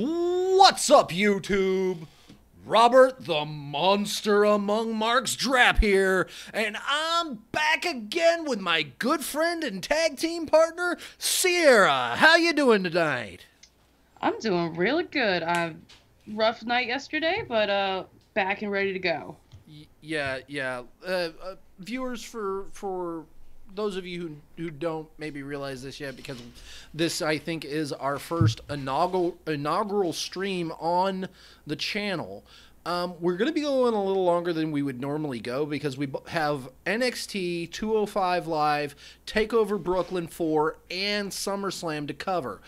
What's up, YouTube? Robert the Monster Among Marks Drap here, and I'm back again with my good friend and tag team partner, Sierra. How you doing tonight? I'm doing really good. Rough night yesterday, but back and ready to go. Yeah. Viewers, for those of you who don't maybe realize this yet, because this, I think, is our first inaugural stream on the channel. We're going to be going a little longer than we would normally go because we have NXT 205 Live, TakeOver Brooklyn 4, and SummerSlam to cover.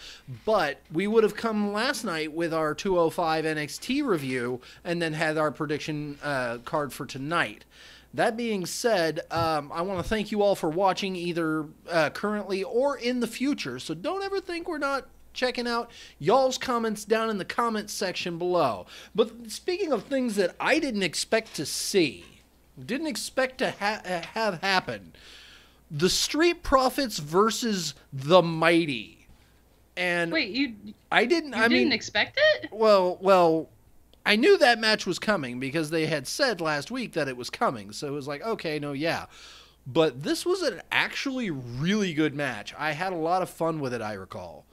But we would have come last night with our 205 NXT review and then had our prediction card for tonight. That being said, I want to thank you all for watching either currently or in the future. So don't ever think we're not checking out y'all's comments down in the comments section below. But speaking of things that I didn't expect to see, didn't expect to have happen, the Street Profits versus the Mighty. And wait, you didn't expect it? Well, I knew that match was coming because they had said last week that it was coming. So it was like, okay, no, yeah. But this was an actually really good match. I had a lot of fun with it, I recall.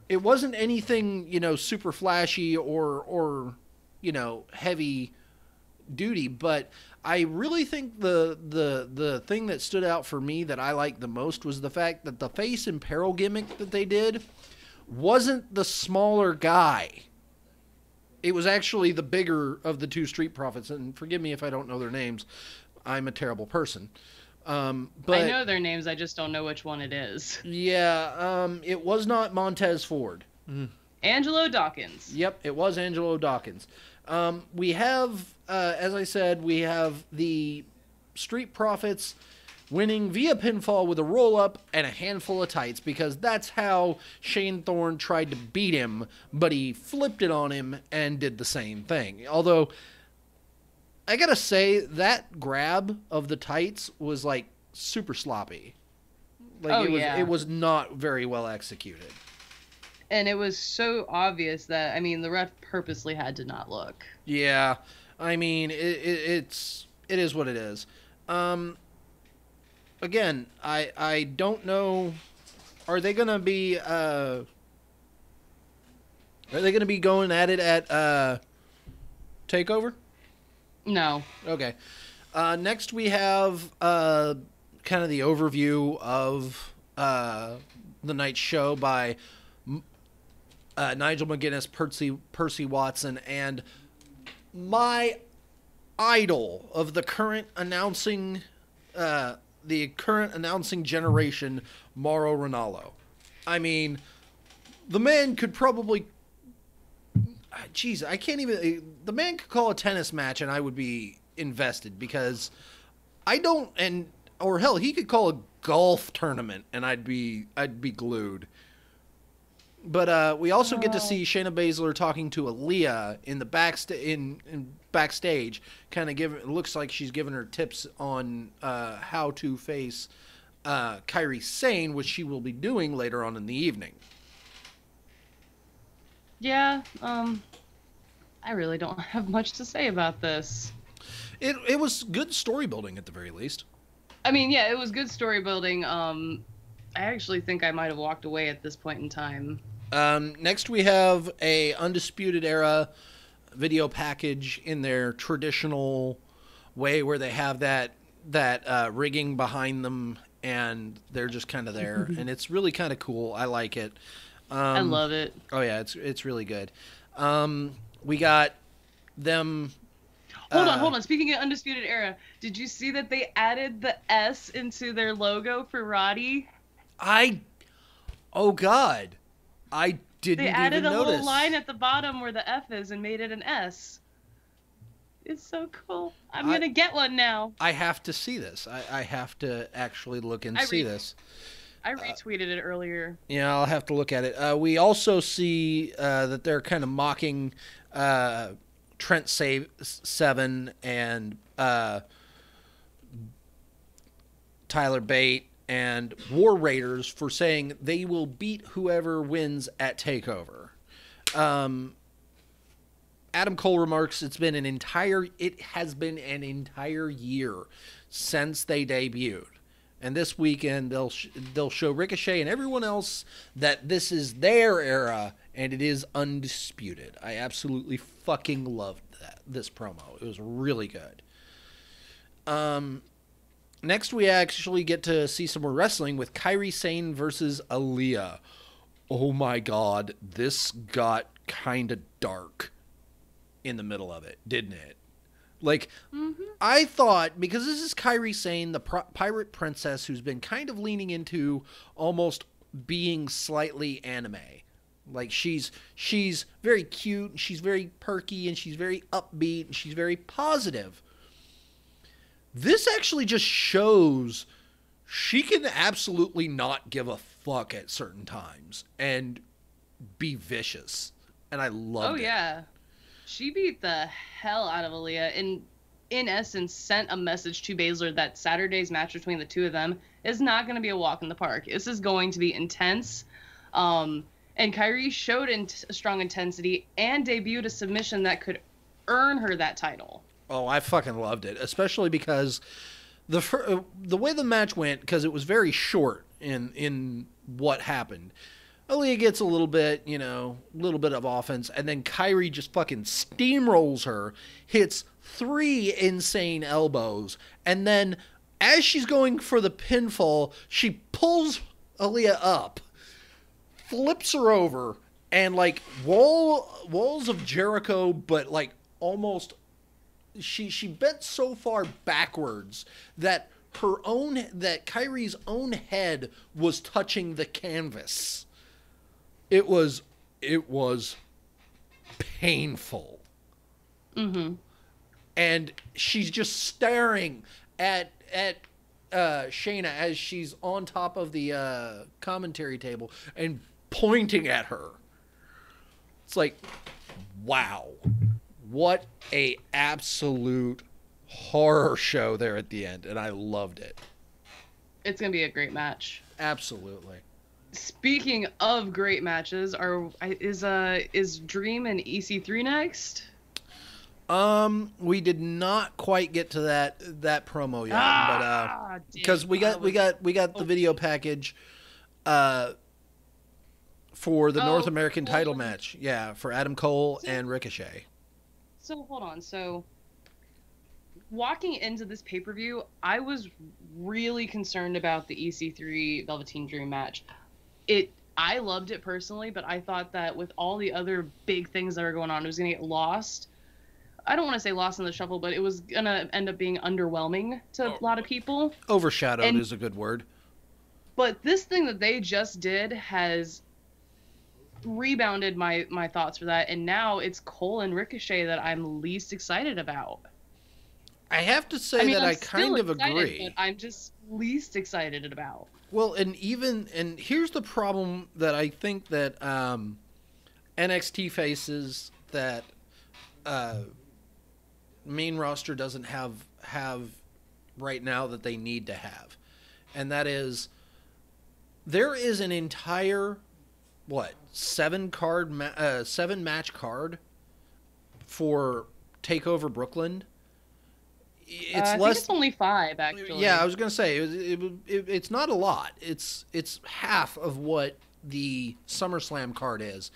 It wasn't anything, super flashy or heavy duty, but I really think the thing that stood out for me that I liked the most was the fact that the face in peril gimmick that they did wasn't the smaller guy. It was actually the bigger of the two Street Profits, and forgive me if I don't know their names. I'm a terrible person. But I know their names, I just don't know which one it is. Yeah, it was not Montez Ford. Angelo Dawkins. Yep, it was Angelo Dawkins. We have, as I said, we have the Street Profits winning via pinfall with a roll-up and a handful of tights, because that's how Shane Thorne tried to beat him, but he flipped it on him and did the same thing. Although, I gotta say, that grab of the tights was, like, super sloppy. Like, it was not very well executed. And it was so obvious that, the ref purposely had to not look. Yeah. I mean, it is what it is. Again, I don't know. Are they gonna be going at it at TakeOver? No. Okay. Next we have kind of the overview of the night's show by Nigel McGuinness, Percy Watson, and my idol of the current announcing generation, Mauro Ranallo. I mean, the man could probably... Jeez, I can't even... The man could call a tennis match and I would be invested, because I don't... Or hell, he could call a golf tournament and I'd be glued. But we also get to see Shayna Baszler talking to Aaliyah in the backstage, kind of it looks like she's giving her tips on how to face Kairi Sane, which she will be doing later on in the evening. Yeah, I really don't have much to say about this. It was good story building at the very least. Yeah, it was good story building. I actually think I might have walked away at this point in time. Next we have a Undisputed Era video package in their traditional way, where they have that rigging behind them and they're just kind of there, and it's really kind of cool. I like it. I love it. Oh yeah, it's really good. We got them. Hold on. Speaking of Undisputed Era, did you see that they added the S into their logo for Roddy? Oh God, I didn't even notice. They added a little line at the bottom where the F is and made it an S. It's so cool. I'm gonna get one now. I have to see this. I have to actually look and see this. I retweeted it earlier. Yeah, I'll have to look at it. We also see that they're kind of mocking Trent Seven and Tyler Bate and War Raiders for saying they will beat whoever wins at TakeOver. Adam Cole remarks it has been an entire year since they debuted. And this weekend they'll show Ricochet and everyone else that this is their era and it is undisputed. I absolutely fucking loved this promo. It was really good. Next we actually get to see some more wrestling with Kairi Sane versus Aaliyah. Oh my god, this got kind of dark in the middle of it, didn't it? Like, I thought, because this is Kairi Sane, the pirate princess who's been kind of leaning into almost being slightly anime. Like, she's very cute, and she's very perky, and she's very upbeat, and she's very positive. This actually just shows she can absolutely not give a fuck at certain times and be vicious. And I loved it. Oh, yeah. She beat the hell out of Aaliyah and, in essence, sent a message to Baszler that Saturday's match between the two of them is not going to be a walk in the park. This is going to be intense. And Kairi showed strong intensity and debuted a submission that could earn her that title. Oh, I fucking loved it, especially because the way the match went, because it was very short in what happened. Aaliyah gets a little bit of offense, and then Kairi just fucking steamrolls her, hits 3 insane elbows, and then as she's going for the pinfall, she pulls Aaliyah up, flips her over, and like walls of Jericho, but like almost she bent so far backwards that Kairi's own head was touching the canvas. It was painful. Mm-hmm. And she's just staring at Shayna as she's on top of the commentary table and pointing at her. It's like, wow. What a absolute horror show there at the end, and I loved it. It's going to be a great match. Absolutely. Speaking of great matches, is Dream and EC3 next? We did not quite get to that promo yet, but because we got the video package for the North American title match. Yeah, for Adam Cole and Ricochet. So hold on. So walking into this pay-per-view, I was really concerned about the EC3 Velveteen Dream match. I loved it personally, but I thought that with all the other big things that are going on, it was going to get lost. I don't want to say lost in the shuffle, but it was going to end up being underwhelming to a lot of people. Overshadowed is a good word. But this thing that they just did has rebounded my thoughts for that, and now it's Cole and Ricochet that I'm least excited about. I have to say that I kind of agree. But I'm just least excited about. Well, and here's the problem that I think that NXT faces that main roster doesn't have right now that they need to have, and that is there is an entire 7 match card for TakeOver Brooklyn. I think it's only 5, actually. Yeah, I was gonna say it's not a lot. It's half of what the SummerSlam card is,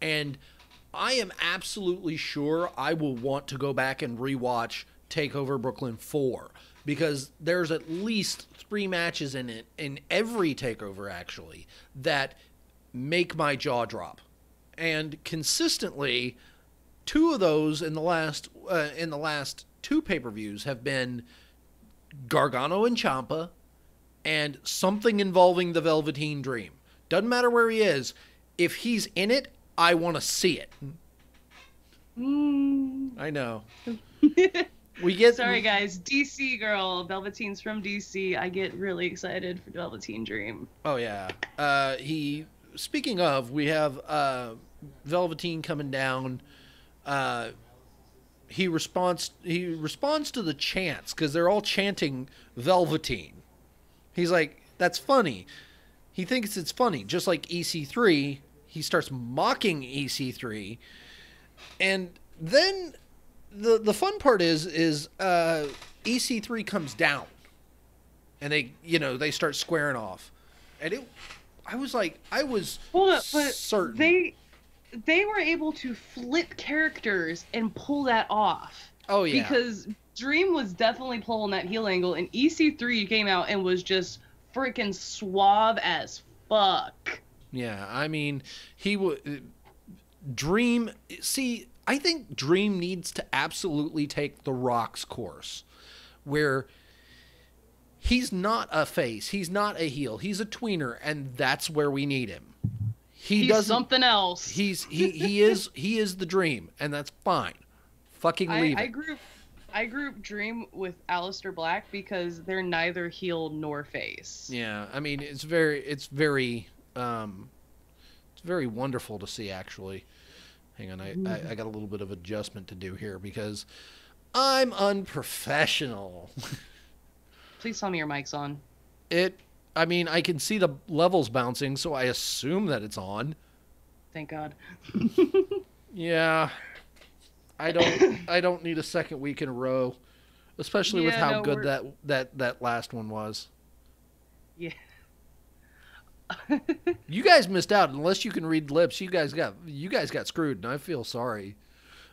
and I am absolutely sure I will want to go back and rewatch TakeOver Brooklyn 4 because there's at least 3 matches in it in every TakeOver actually that make my jaw drop, and consistently 2 of those in the last 2 pay-per-views have been Gargano and Ciampa and something involving the Velveteen Dream. Doesn't matter where he is. If he's in it, I want to see it. I know. Sorry, guys. DC girl. Velveteen's from DC. I get really excited for Velveteen Dream. Oh, yeah. Speaking of, we have Velveteen coming down. He responds to the chants because they're all chanting Velveteen. He's like, That's funny. He thinks it's funny. Just like EC3, he starts mocking EC3. And then the fun part is EC3 comes down. And they start squaring off. And I was Hold up, but certain. they were able to flip characters and pull that off. Oh, yeah. Because Dream was definitely pulling that heel angle, and EC3 came out and was just freaking suave as fuck. Yeah, I mean, he would... Dream... See, I think Dream needs to absolutely take The Rock's course, where he's not a face, he's not a heel, he's a tweener, and that's where we need him. He's something else. He is the Dream, and that's fine. Fucking leave it. I group Dream with Aleister Black because they're neither heel nor face. Yeah, I mean it's very wonderful to see, actually. Hang on, I got a little bit of adjustment to do here because I'm unprofessional. Please tell me your mic's on. I mean, I can see the levels bouncing, so I assume that it's on. Thank God. Yeah. I don't need a second week in a row, especially with how good that last one was. Yeah. You guys missed out. Unless you can read lips, you guys got screwed, and I feel sorry.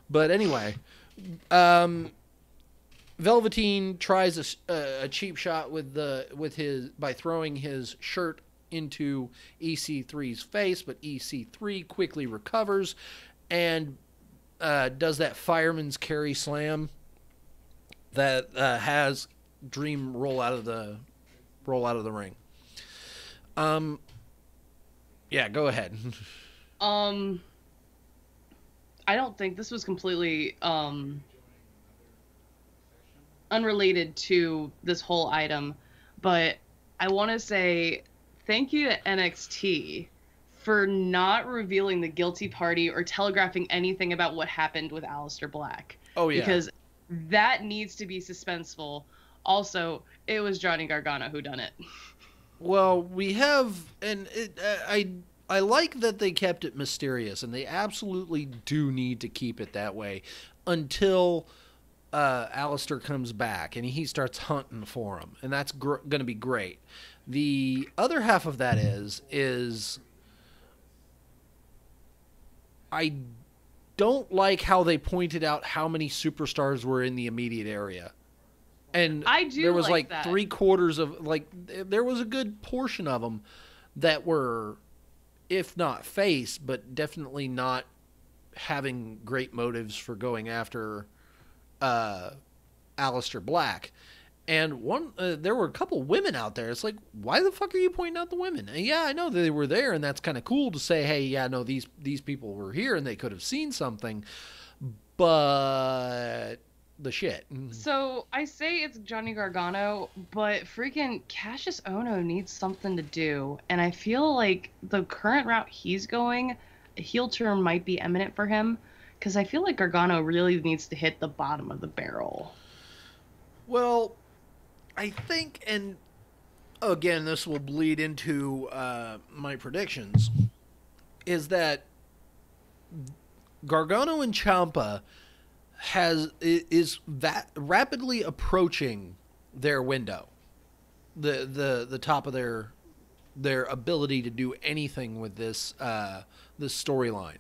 But anyway, Velveteen tries a cheap shot by throwing his shirt into EC3's face, but EC3 quickly recovers and does that fireman's carry slam that has Dream roll out of the ring. Yeah, go ahead. I don't think this was completely unrelated to this whole item, but I want to say thank you to NXT for not revealing the guilty party or telegraphing anything about what happened with Aleister Black. Oh, yeah. Because that needs to be suspenseful. Also, it was Johnny Gargano who done it. Well, we have, and I like that they kept it mysterious, and they absolutely do need to keep it that way until Aleister comes back and he starts hunting for him, and that's going to be great. The other half of that is I don't like how they pointed out how many superstars were in the immediate area. And there was like that. 3/4 of there was a good portion of them that were, if not face, but definitely not having great motives for going after Aleister Black. And there were a couple women out there. It's like, why the fuck are you pointing out the women? And yeah, I know they were there, and that's kind of cool to say, hey, yeah, no, these people were here, and they could have seen something, but the shit. So I say it's Johnny Gargano, but freaking Cassius Ohno needs something to do, and I feel like the current route he's going, a heel turn might be imminent for him, because I feel like Gargano really needs to hit the bottom of the barrel. Well, I think, and again, this will bleed into my predictions, is that Gargano and Ciampa is rapidly approaching their window, the top of their ability to do anything with this storyline.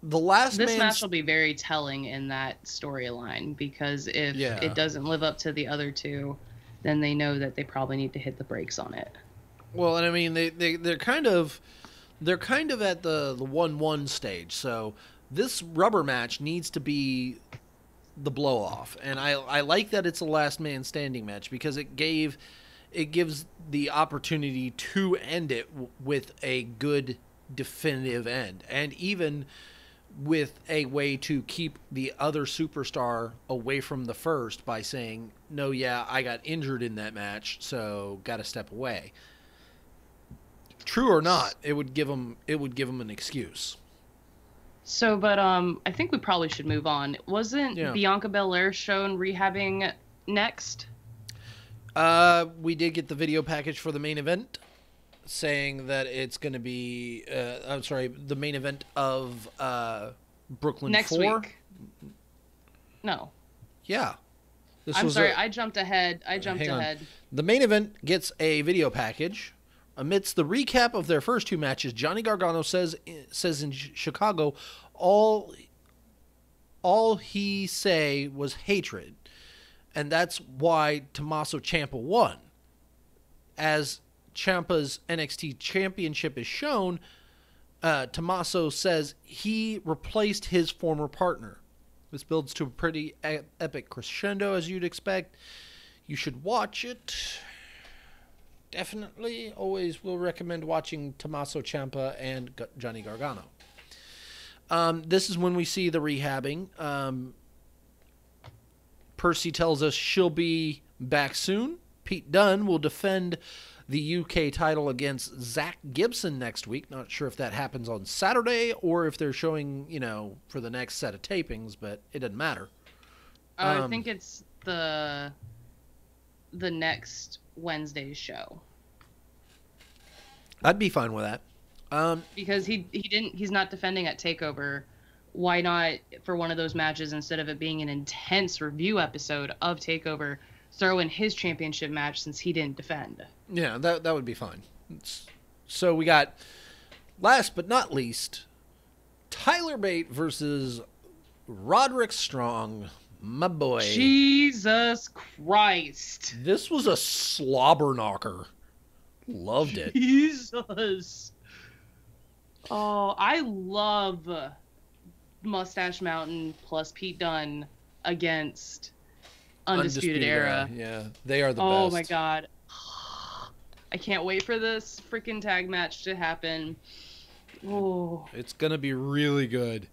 This match will be very telling in that storyline, because if it doesn't live up to the other two, then they know that they probably need to hit the brakes on it. Well, and I mean they're kind of at the 1-1 stage, so this rubber match needs to be the blow off, and I like that it's a last man standing match, because it gives the opportunity to end it with a good definitive end, and even with a way to keep the other superstar away from the first by saying, no, yeah, I got injured in that match, so got to step away. True or not, it would give him an excuse. So, but I think we probably should move on. Wasn't Bianca Belair shown rehabbing next? We did get the video package for the main event, saying that it's going to be. I'm sorry, the main event of Brooklyn Next 4. week. No. Yeah. I'm sorry, I jumped ahead. Hang on. The main event gets a video package. Amidst the recap of their first 2 matches, Johnny Gargano says in Chicago, all he say was hatred, and that's why Tommaso Ciampa won. As Ciampa's NXT championship is shown, Tommaso says he replaced his former partner. This builds to a pretty epic crescendo, as you'd expect. You should watch it. Definitely. Always will recommend watching Tommaso Ciampa and Johnny Gargano. This is when we see the rehabbing. Percy tells us she'll be back soon. Pete Dunne will defend the UK title against Zach Gibson next week. Not sure if that happens on Saturday or if they're showing, for the next set of tapings, but it doesn't matter. I think it's the next Wednesday's show. I'd be fine with that. Because he's not defending at TakeOver. Why not, for one of those matches, instead of it being an intense review episode of TakeOver, throw in his championship match since he didn't defend? Yeah, that would be fine. So we got, last but not least, Tyler Bate versus Roderick Strong, my boy. Jesus Christ. This was a slobber knocker. Loved it. Jesus. Oh, I love Mustache Mountain plus Pete Dunne against Undisputed Era. Yeah, they are the best. Oh my god. I can't wait for this freaking tag match to happen. Oh. It's going to be really good.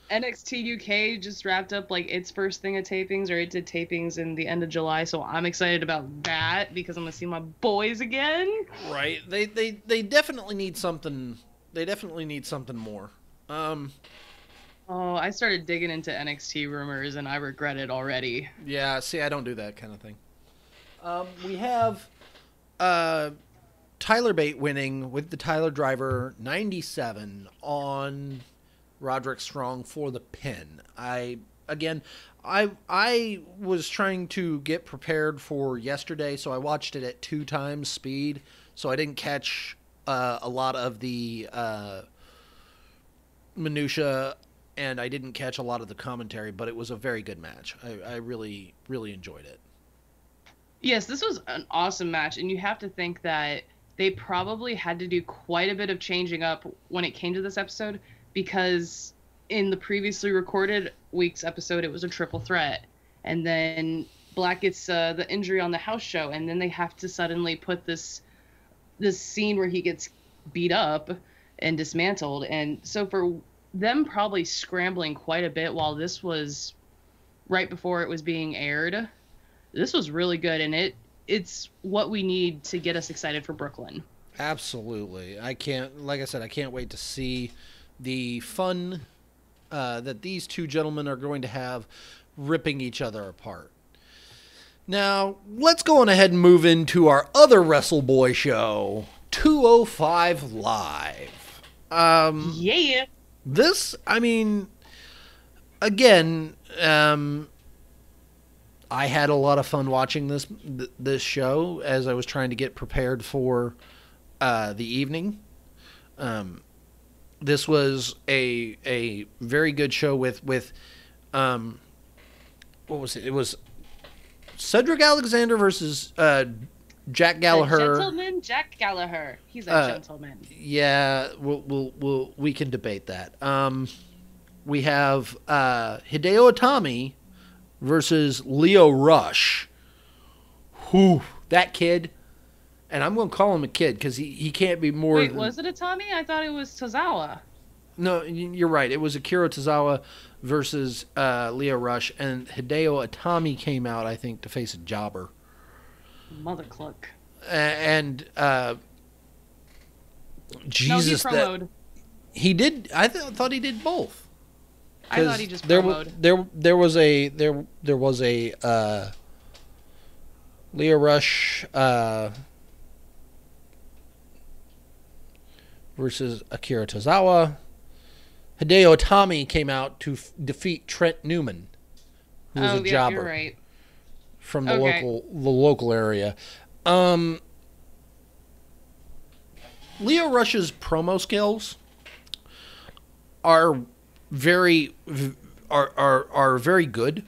NXT UK just wrapped up its first thing of tapings, or it did tapings in the end of July, so I'm excited about that because I'm going to see my boys again. Right. They definitely need something. They definitely need something more. Oh, I started digging into NXT rumors and I regret it already. Yeah, see, I don't do that kind of thing. We have Tyler Bate winning with the Tyler Driver 97 on Roderick Strong for the pin. I was trying to get prepared for yesterday, so I watched it at 2 times speed, so I didn't catch a lot of the minutia, and I didn't catch a lot of the commentary, but it was a very good match. I really, really enjoyed it. Yes, this was an awesome match, and you have to think that they probably had to do quite a bit of changing up when it came to this episode, because in the previously recorded week's episode, it was a triple threat, and then Black gets the injury on the house show, and then they have to suddenly put this scene where he gets beat up and dismantled, and so for them probably scrambling quite a bit while this was right before it was being aired, this was really good, and it's what we need to get us excited for Brooklyn. Absolutely. Like I said, I can't wait to see the fun that these two gentlemen are going to have ripping each other apart. Now, let's go on ahead and move into our other WrestleBoy show, 205 Live. Yeah. This, again, I had a lot of fun watching this show as I was trying to get prepared for the evening. This was a very good show with what was it? It was Cedric Alexander versus Jack Gallagher. The gentleman Jack Gallagher. He's a gentleman. Yeah, we can debate that. We have Hideo Itami versus Leo Rush. Whew, that kid. And I'm going to call him a kid because he can't be more Wait, was it Itami? I thought it was Tozawa. No, you're right. It was Akira Tozawa versus Leo Rush, and Hideo Itami came out, I think, to face a jobber. Mother cluck. And Jesus, no, he promoted. He did. I thought he did both. I thought he just promoted. There was a Lio Rush versus Akira Tozawa. Hideo Itami came out to defeat Trent Newman, who was a jobber you're right. from the local area. Lio Rush's promo skills are very very good.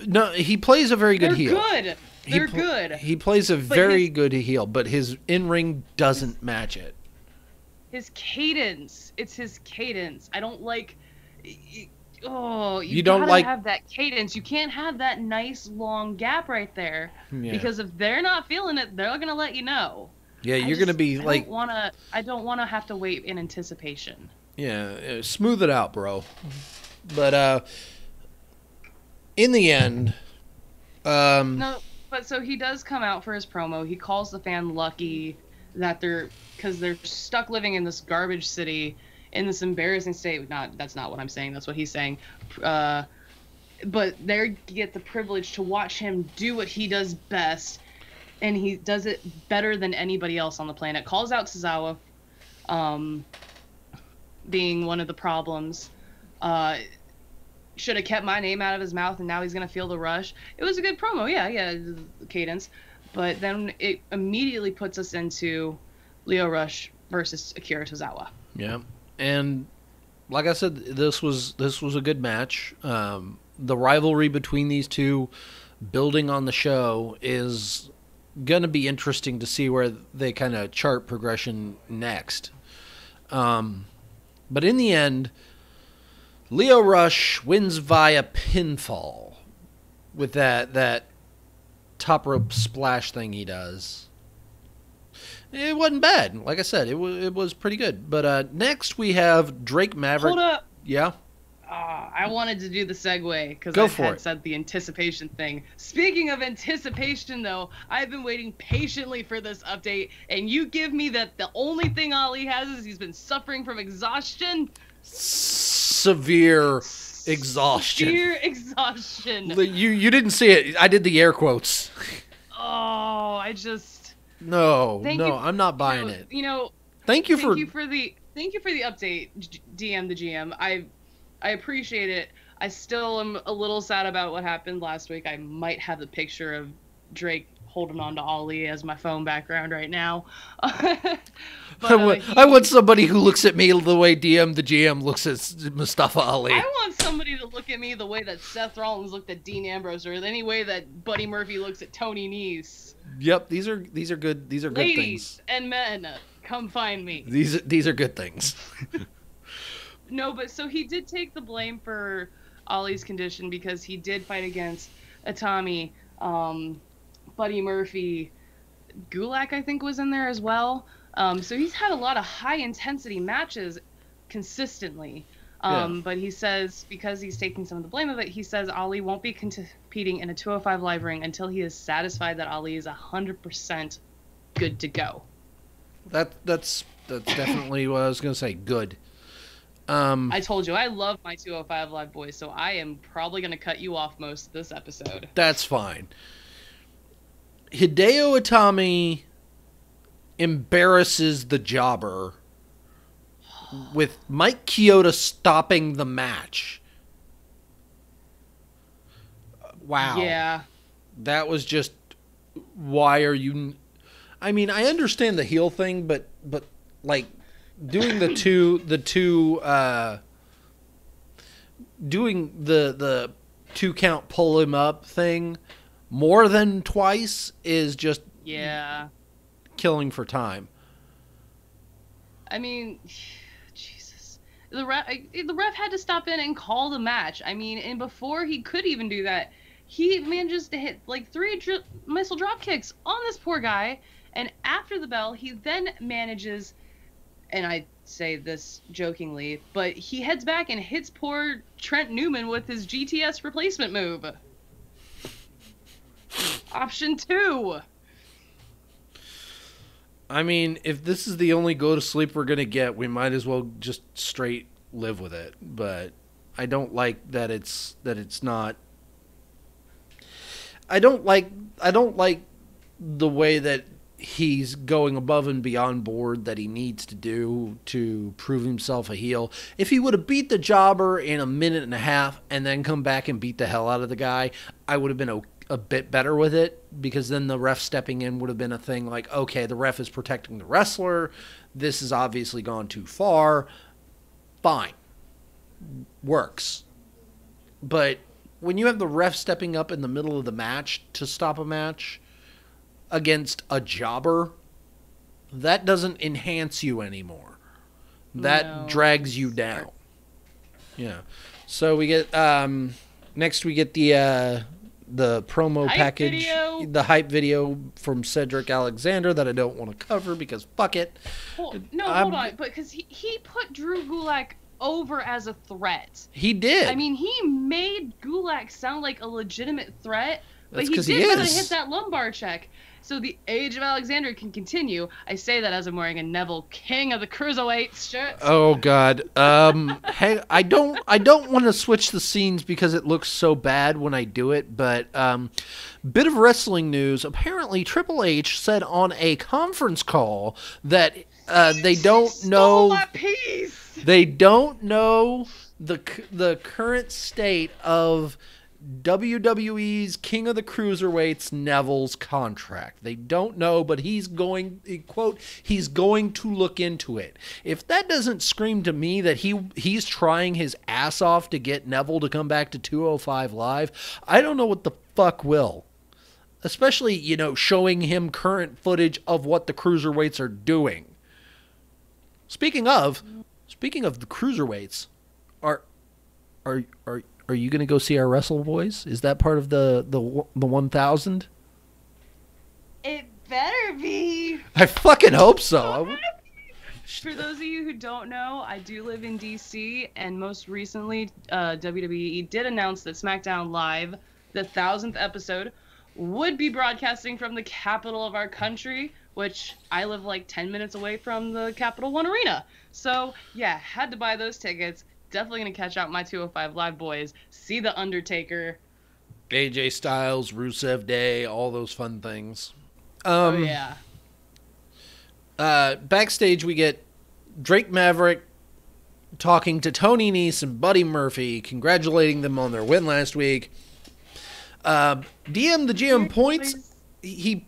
No, he plays a very good heel. They're good. He plays a very good heel, but his in-ring doesn't match it. His cadence. It's his cadence. I don't like... Oh, you don't gotta like... have that cadence. You can't have that nice long gap right there. Yeah. Because if they're not feeling it, they're gonna let you know. Yeah, you're gonna be like... I don't wanna have to wait in anticipation. Yeah, smooth it out, bro. But in the end, no, but so he does come out for his promo. He calls the fan lucky that they're stuck living in this garbage city, in this embarrassing state. That's not what I'm saying. That's what he's saying. But they get the privilege to watch him do what he does best, and he does it better than anybody else on the planet. Calls out Tozawa, being one of the problems. Should have kept my name out of his mouth, and now he's gonna feel the rush. It was a good promo, yeah, cadence. But then it immediately puts us into Lio Rush versus Akira Tozawa. Yeah, and like I said, this was a good match. The rivalry between these two, building on the show, is gonna be interesting to see where they kind of chart progression next. But in the end, Lio Rush wins via pinfall with that top rope splash thing he does. It wasn't bad. Like I said, it was pretty good. But next we have Drake Maverick. Hold up. Yeah? I wanted to do the segue because I had said the anticipation thing. Speaking of anticipation, though, I've been waiting patiently for this update, and you give me that the only thing Ali has is he's been suffering from exhaustion. Severe exhaustion. Severe exhaustion. You didn't see it. I did the air quotes. Oh, I just... No, I'm not buying it. Thank you for the update, DM the GM. I appreciate it. I still am a little sad about what happened last week. I might have the picture of Drake holding on to Ollie as my phone background right now. But, I want somebody who looks at me the way DM the GM looks at Mustafa Ali. I want somebody to look at me the way that Seth Rollins looked at Dean Ambrose, or any way that Buddy Murphy looks at Tony Nese. Yep, these are good. These are good things. Ladies and men, come find me. These are good things. No, but so he did take the blame for Ollie's condition because he did fight against Itami, Buddy Murphy, Gulak I think was in there as well. So he's had a lot of high-intensity matches consistently. But he says, because he's taking some of the blame of it, he says Ali won't be competing in a 205 Live ring until he is satisfied that Ali is 100% good to go. That's definitely what I was going to say. Good. I told you, I love my 205 Live boys, so I am probably going to cut you off most of this episode. That's fine. Hideo Itami embarrasses the jobber with Mike Chioda stopping the match. Wow. Yeah. That was just, why are you... I mean, I understand the heel thing, but like, doing the two count pull him up thing more than twice is just killing for time. I mean, Jesus, the ref had to stop in and call the match. I mean, and before he could even do that, he manages to hit like 3 missile drop kicks on this poor guy. And after the bell, he then manages, and I say this jokingly, but he heads back and hits poor Trent Newman with his GTS replacement move. Option 2. I mean, if this is the only go to sleep we're going to get, we might as well just straight live with it. But I don't like that it's not... I don't like the way that he's going above and beyond board that he needs to do to prove himself a heel. If he would have beat the jobber in a minute and a half and then come back and beat the hell out of the guy, I would have been a bit better with it, because then the ref stepping in would have been a thing like, okay, the ref is protecting the wrestler. This has obviously gone too far. Fine. Works. But when you have the ref stepping up in the middle of the match to stop a match against a jobber, that doesn't enhance you anymore. That drags you down. Yeah. So we get next we get the promo package, the hype video from Cedric Alexander that I don't want to cover because fuck it. Hold on, because he put Drew Gulak over as a threat. He did. I mean, he made Gulak sound like a legitimate threat, but That's he did really hit that lumbar check. So the age of Alexander can continue. I say that as I'm wearing a Neville King of the Cruiserweights shirt. Oh God. Hey, I don't want to switch the scenes because it looks so bad when I do it. But bit of wrestling news. Apparently, Triple H said on a conference call that they don't know. My piece. They don't know the current state of WWE's King of the Cruiserweights, Neville's contract. They don't know, but he's going, quote, he's going to look into it. If that doesn't scream to me that he's trying his ass off to get Neville to come back to 205 Live, I don't know what the fuck will. Especially, showing him current footage of what the Cruiserweights are doing. Speaking of the Cruiserweights, are you going to go see our Wrestle Boys? Is that part of the 1,000? It better be. I fucking hope so. For those of you who don't know, I do live in DC, and most recently, WWE did announce that SmackDown Live, the 1,000th episode, would be broadcasting from the capital of our country, which I live like 10 minutes away from the Capital One Arena. So, yeah, had to buy those tickets. Definitely going to catch out my 205 Live boys, see The Undertaker. AJ Styles, Rusev Day, all those fun things. Oh, yeah. Backstage, we get Drake Maverick talking to Tony Nese and Buddy Murphy, congratulating them on their win last week. DM the GM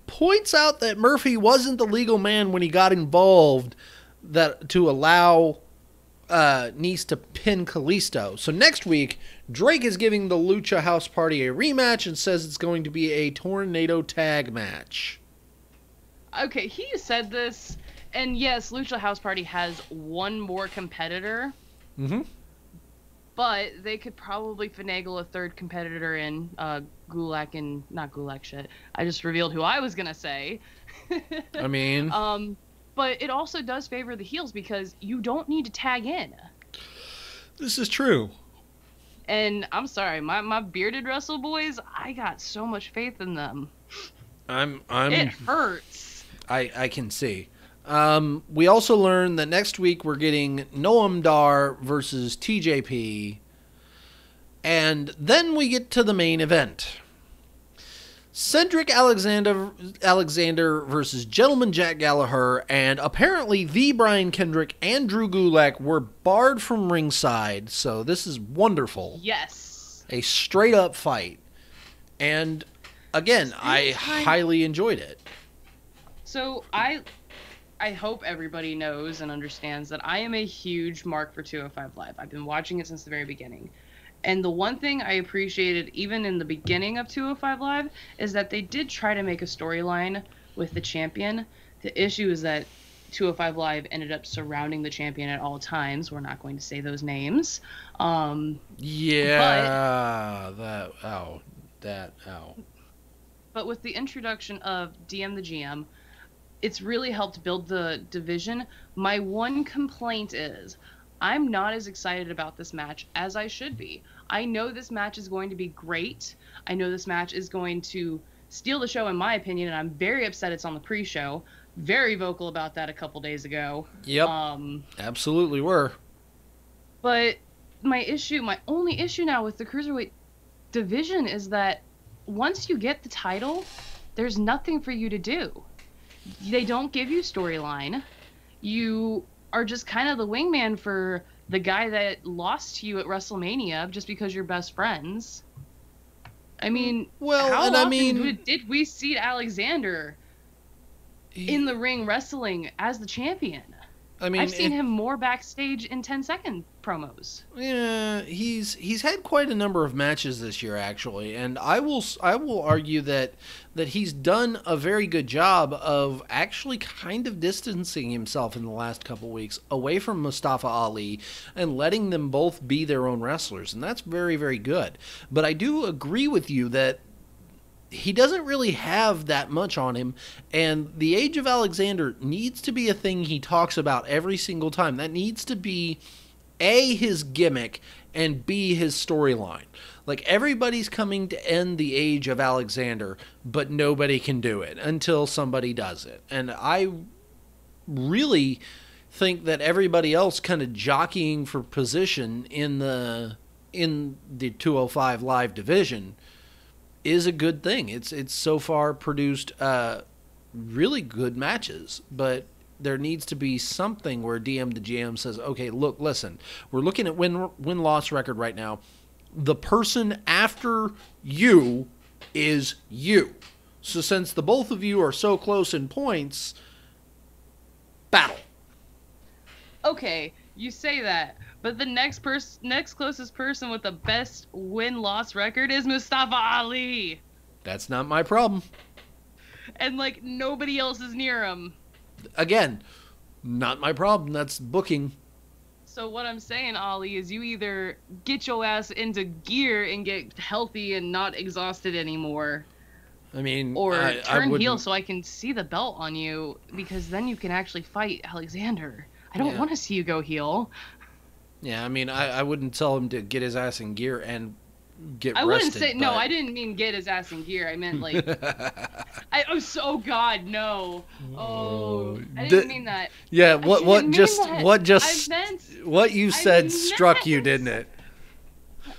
points out that Murphy wasn't the legal man when he got involved to allow Nese to pin Kalisto. So next week, Drake is giving the Lucha House Party a rematch and says it's going to be a tornado tag match. Okay, he said this, and yes, Lucha House Party has one more competitor. Mm-hmm. But they could probably finagle a third competitor in Gulak and not Gulak shit. I just revealed who I was gonna say. I mean, but it also does favor the heels because you don't need to tag in. This is true. And I'm sorry, my bearded Wrestle Boys, I got so much faith in them. It hurts. I can see. We also learned that next week we're getting Noam Dar versus TJP. And then we get to the main event. Cedric Alexander versus Gentleman Jack Gallagher, and apparently the Brian Kendrick and Drew Gulak were barred from ringside, so this is wonderful. Yes. A straight up fight. And again, I highly enjoyed it. So I hope everybody knows and understands that I am a huge mark for 205 Live. I've been watching it since the very beginning. And the one thing I appreciated even in the beginning of 205 Live is that they did try to make a storyline with the champion. The issue is that 205 Live ended up surrounding the champion at all times. We're not going to say those names. But with the introduction of DM the GM, it's really helped build the division. My one complaint is I'm not as excited about this match as I should be. I know this match is going to be great. I know this match is going to steal the show in my opinion, and I'm very upset it's on the pre-show. Very vocal about that a couple days ago. Yep. Absolutely were. But my only issue now with the Cruiserweight division is that once you get the title, there's nothing for you to do. They don't give you storyline. You are just kind of the wingman for the guy that lost to you at WrestleMania just because you're best friends. I mean, well, how and often did we see Alexander in the ring wrestling as the champion? I mean, I've seen him more backstage in 10-second promos. Yeah, he's had quite a number of matches this year, actually, and I will argue that he's done a very good job of actually kind of distancing himself in the last couple weeks away from Mustafa Ali and letting them both be their own wrestlers, and that's very, very good. But I do agree with you that he doesn't really have that much on him, and the Age of Alexander needs to be a thing he talks about every single time. That needs to be A, his gimmick, and B, his storyline. Like, everybody's coming to end the Age of Alexander, but nobody can do it until somebody does it. And I really think that everybody else kind of jockeying for position in the 205 Live division is a good thing. It's so far produced really good matches, but there needs to be something where DM to GM says, okay, look, listen, we're looking at win-loss record right now. The person after you is you. So since the both of you are so close in points, battle. Okay, you say that, but the next closest person with the best win-loss record is Mustafa Ali. That's not my problem. And, like, nobody else is near him. Again, not my problem. That's booking. So what I'm saying, Ali, is you either get your ass into gear and get healthy and not exhausted anymore. I mean, or turn heel so I can see the belt on you, because then you can actually fight Alexander. I don't want to see you go heel. Yeah, I mean, I wouldn't tell him to get his ass in gear and get rested. I wouldn't say, no, I didn't mean get his ass in gear. I meant, like, God, no. Oh, I didn't mean that. Yeah, what you said struck you, didn't it?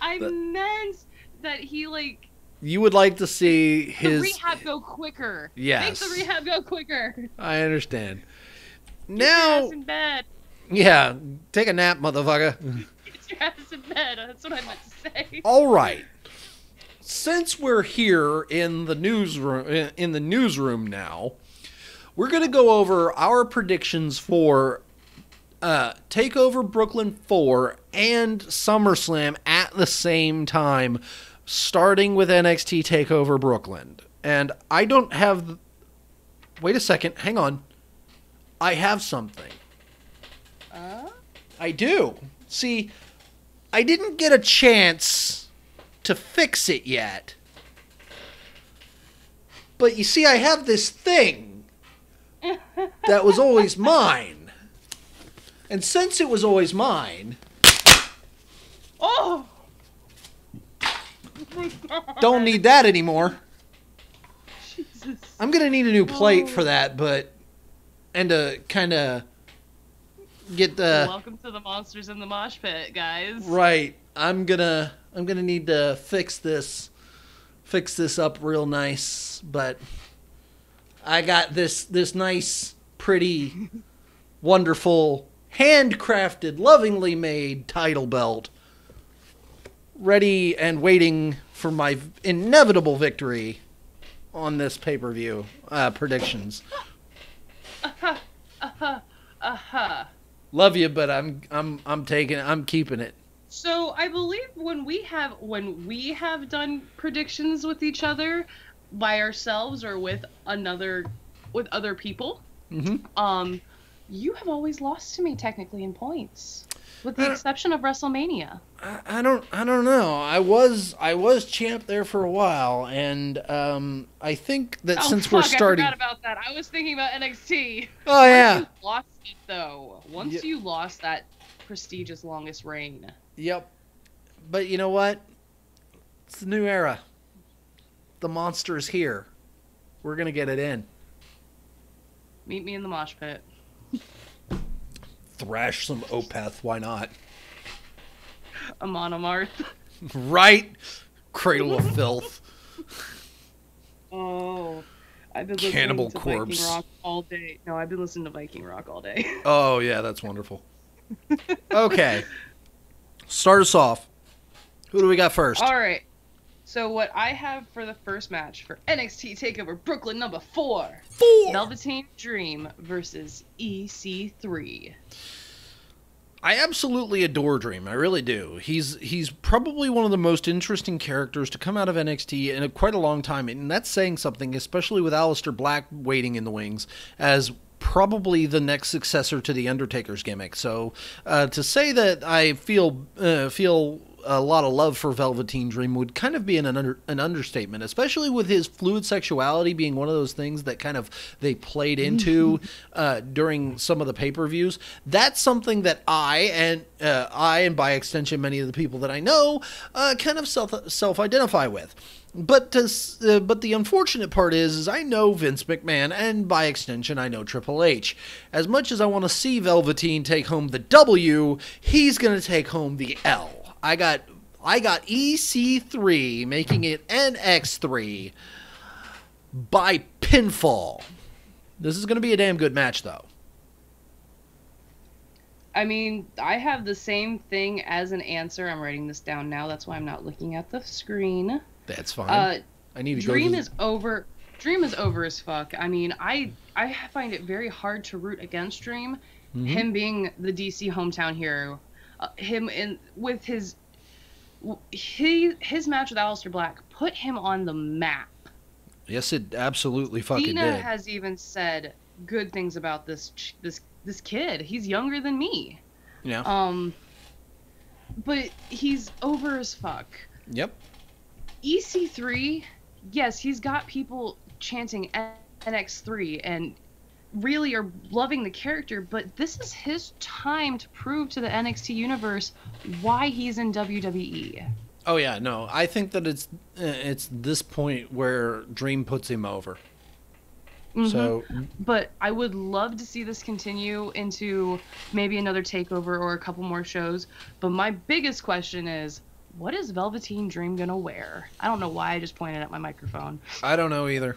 I meant that he, like... You would like to see his... The rehab go quicker. Yes. Make the rehab go quicker. I understand. Get now... your ass in bed. Yeah, take a nap, motherfucker. Get your ass in bed. That's what I meant to say. All right. Since we're here in the newsroom now, we're going to go over our predictions for TakeOver Brooklyn 4 and SummerSlam at the same time, starting with NXT TakeOver Brooklyn. And I don't have... Wait a second. Hang on. I have something. I do. See, I didn't get a chance to fix it yet. But you see, I have this thing that was always mine. And since it was always mine... Oh! Don't need that anymore. Jesus. I'm going to need a new plate for that, but... And to kind of... get the... Welcome to the Monsters in the Mosh Pit, guys. Right. I'm gonna need to fix this up real nice, but I got this nice, pretty, wonderful, handcrafted, lovingly made title belt ready and waiting for my inevitable victory on this pay-per-view predictions. Love you, but I'm keeping it. So I believe when we have done predictions with each other, by ourselves or with other people, you have always lost to me technically in points, with the exception of WrestleMania. I don't know. I was champ there for a while, and I think that since we're starting, I forgot about that. I was thinking about NXT. Oh yeah. Once you lost it though. Once you lost that prestigious longest reign. Yep. But you know what? It's the new era. The monster is here. We're gonna get it in. Meet me in the mosh pit. Thrash some Opeth. Why not? A monomarth. Right? Cradle of filth. I've been listening Cannibal to Corpse. Viking Rock all day. No, I've been listening to Viking Rock all day. Oh, yeah, that's wonderful. Okay. Start us off. Who do we got first? All right. So what I have for the first match for NXT TakeOver Brooklyn number 4. Velveteen Dream versus EC3. I absolutely adore Dream. I really do. He's probably one of the most interesting characters to come out of NXT in quite a long time, and that's saying something, especially with Aleister Black waiting in the wings as probably the next successor to the Undertaker's gimmick. So to say that I feel a lot of love for Velveteen Dream would kind of be an understatement, especially with his fluid sexuality being one of those things that kind of they played into during some of the pay-per-views. That's something that I and by extension many of the people that I know kind of self-identify with. But the unfortunate part is I know Vince McMahon, and by extension I know Triple H. As much as I want to see Velveteen take home the W, he's going to take home the L. I got EC3 making it NX3 by pinfall. This is going to be a damn good match, though. I mean, I have the same thing as an answer. I'm writing this down now. That's why I'm not looking at the screen. That's fine. I need to Dream go. is over. Dream is over as fuck. I mean, I find it very hard to root against Dream. Mm-hmm. Him being the DC hometown hero. With his match with Aleister Black put him on the map. Yes, it absolutely fucking Cena did. has even said good things about this kid. He's younger than me. Yeah. But he's over as fuck. Yep. EC3, yes, he's got people chanting NX3 and really are loving the character, but this is his time to prove to the NXT universe why he's in WWE. Oh yeah, no, I think that it's this point where Dream puts him over. Mm-hmm. So, but I would love to see this continue into maybe another takeover or a couple more shows. But my biggest question is, what is Velveteen Dream gonna wear? I don't know why I just pointed at my microphone. I don't know either.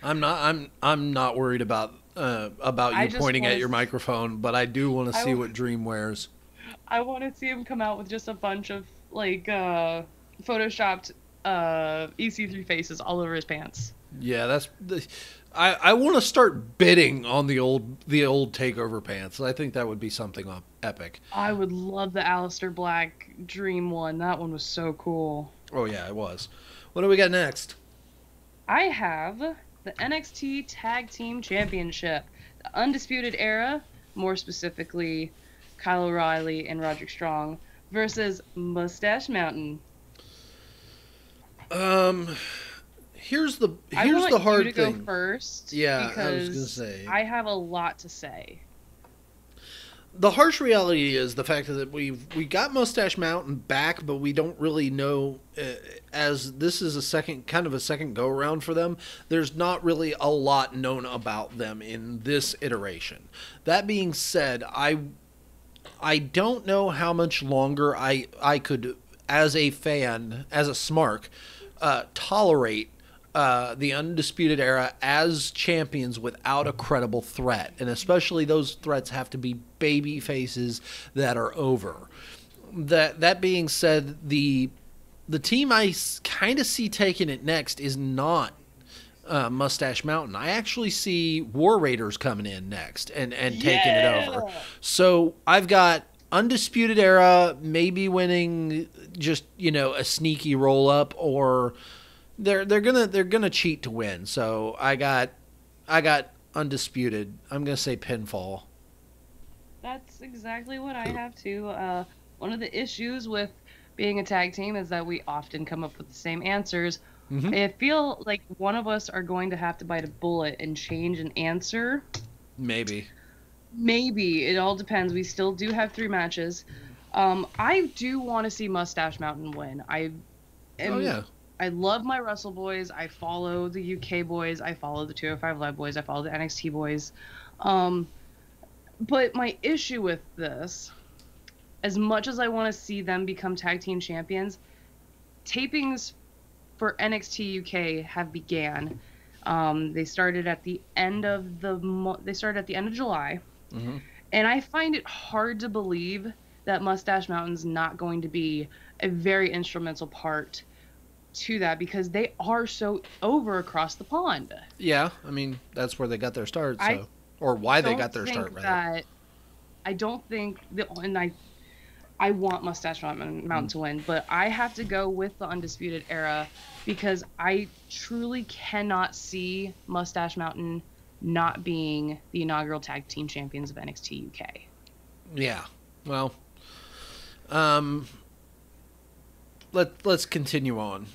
I'm not worried about you pointing at your microphone, but I do want to see what Dream wears. I want to see him come out with just a bunch of like photoshopped EC3 faces all over his pants. Yeah, I want to start bidding on the old takeover pants. I think that would be something epic. I would love the Aleister Black Dream one. That one was so cool. Oh yeah, it was. What do we got next? I have the NXT Tag Team Championship, the Undisputed Era, more specifically Kyle O'Reilly and Roderick Strong versus Mustache Mountain. Here's the hard thing. You to go first. Yeah, because I was gonna say I have a lot to say. The harsh reality is the fact that we got Mustache Mountain back, but we don't really know, as this is a second go around for them. There's not really a lot known about them in this iteration. That being said, I don't know how much longer I could, as a fan, as a smark, tolerate the Undisputed Era as champions without a credible threat. And especially those threats have to be baby faces that are over. That being said, the team I kind of see taking it next is not Mustache Mountain. I actually see War Raiders coming in next and taking it over. So I've got Undisputed Era maybe winning just, a sneaky roll up, or they're gonna cheat to win. So I got Undisputed. I'm gonna say pinfall. That's exactly what I have too. One of the issues with being a tag team is that we often come up with the same answers. Mm-hmm. I feel like one of us are going to have to bite a bullet and change an answer. Maybe. It all depends. We still do have 3 matches. I do want to see Mustache Mountain win. I love my Russell boys. I follow the UK boys. I follow the 205 Live boys. I follow the NXT boys. But my issue with this, as much as I want to see them become tag team champions, tapings for NXT UK have began. They started at the end of July, Mm-hmm. and I find it hard to believe that Mustache Mountain's not going to be a very instrumental part to that, because they are so over across the pond. Yeah, I mean that's where they got their start, I so or why they don't got their start think rather. that I don't think the and I want Mustache Mountain to win, but I have to go with the Undisputed Era because I truly cannot see Mustache Mountain not being the inaugural tag team champions of NXT UK. Yeah. Well, let's continue on.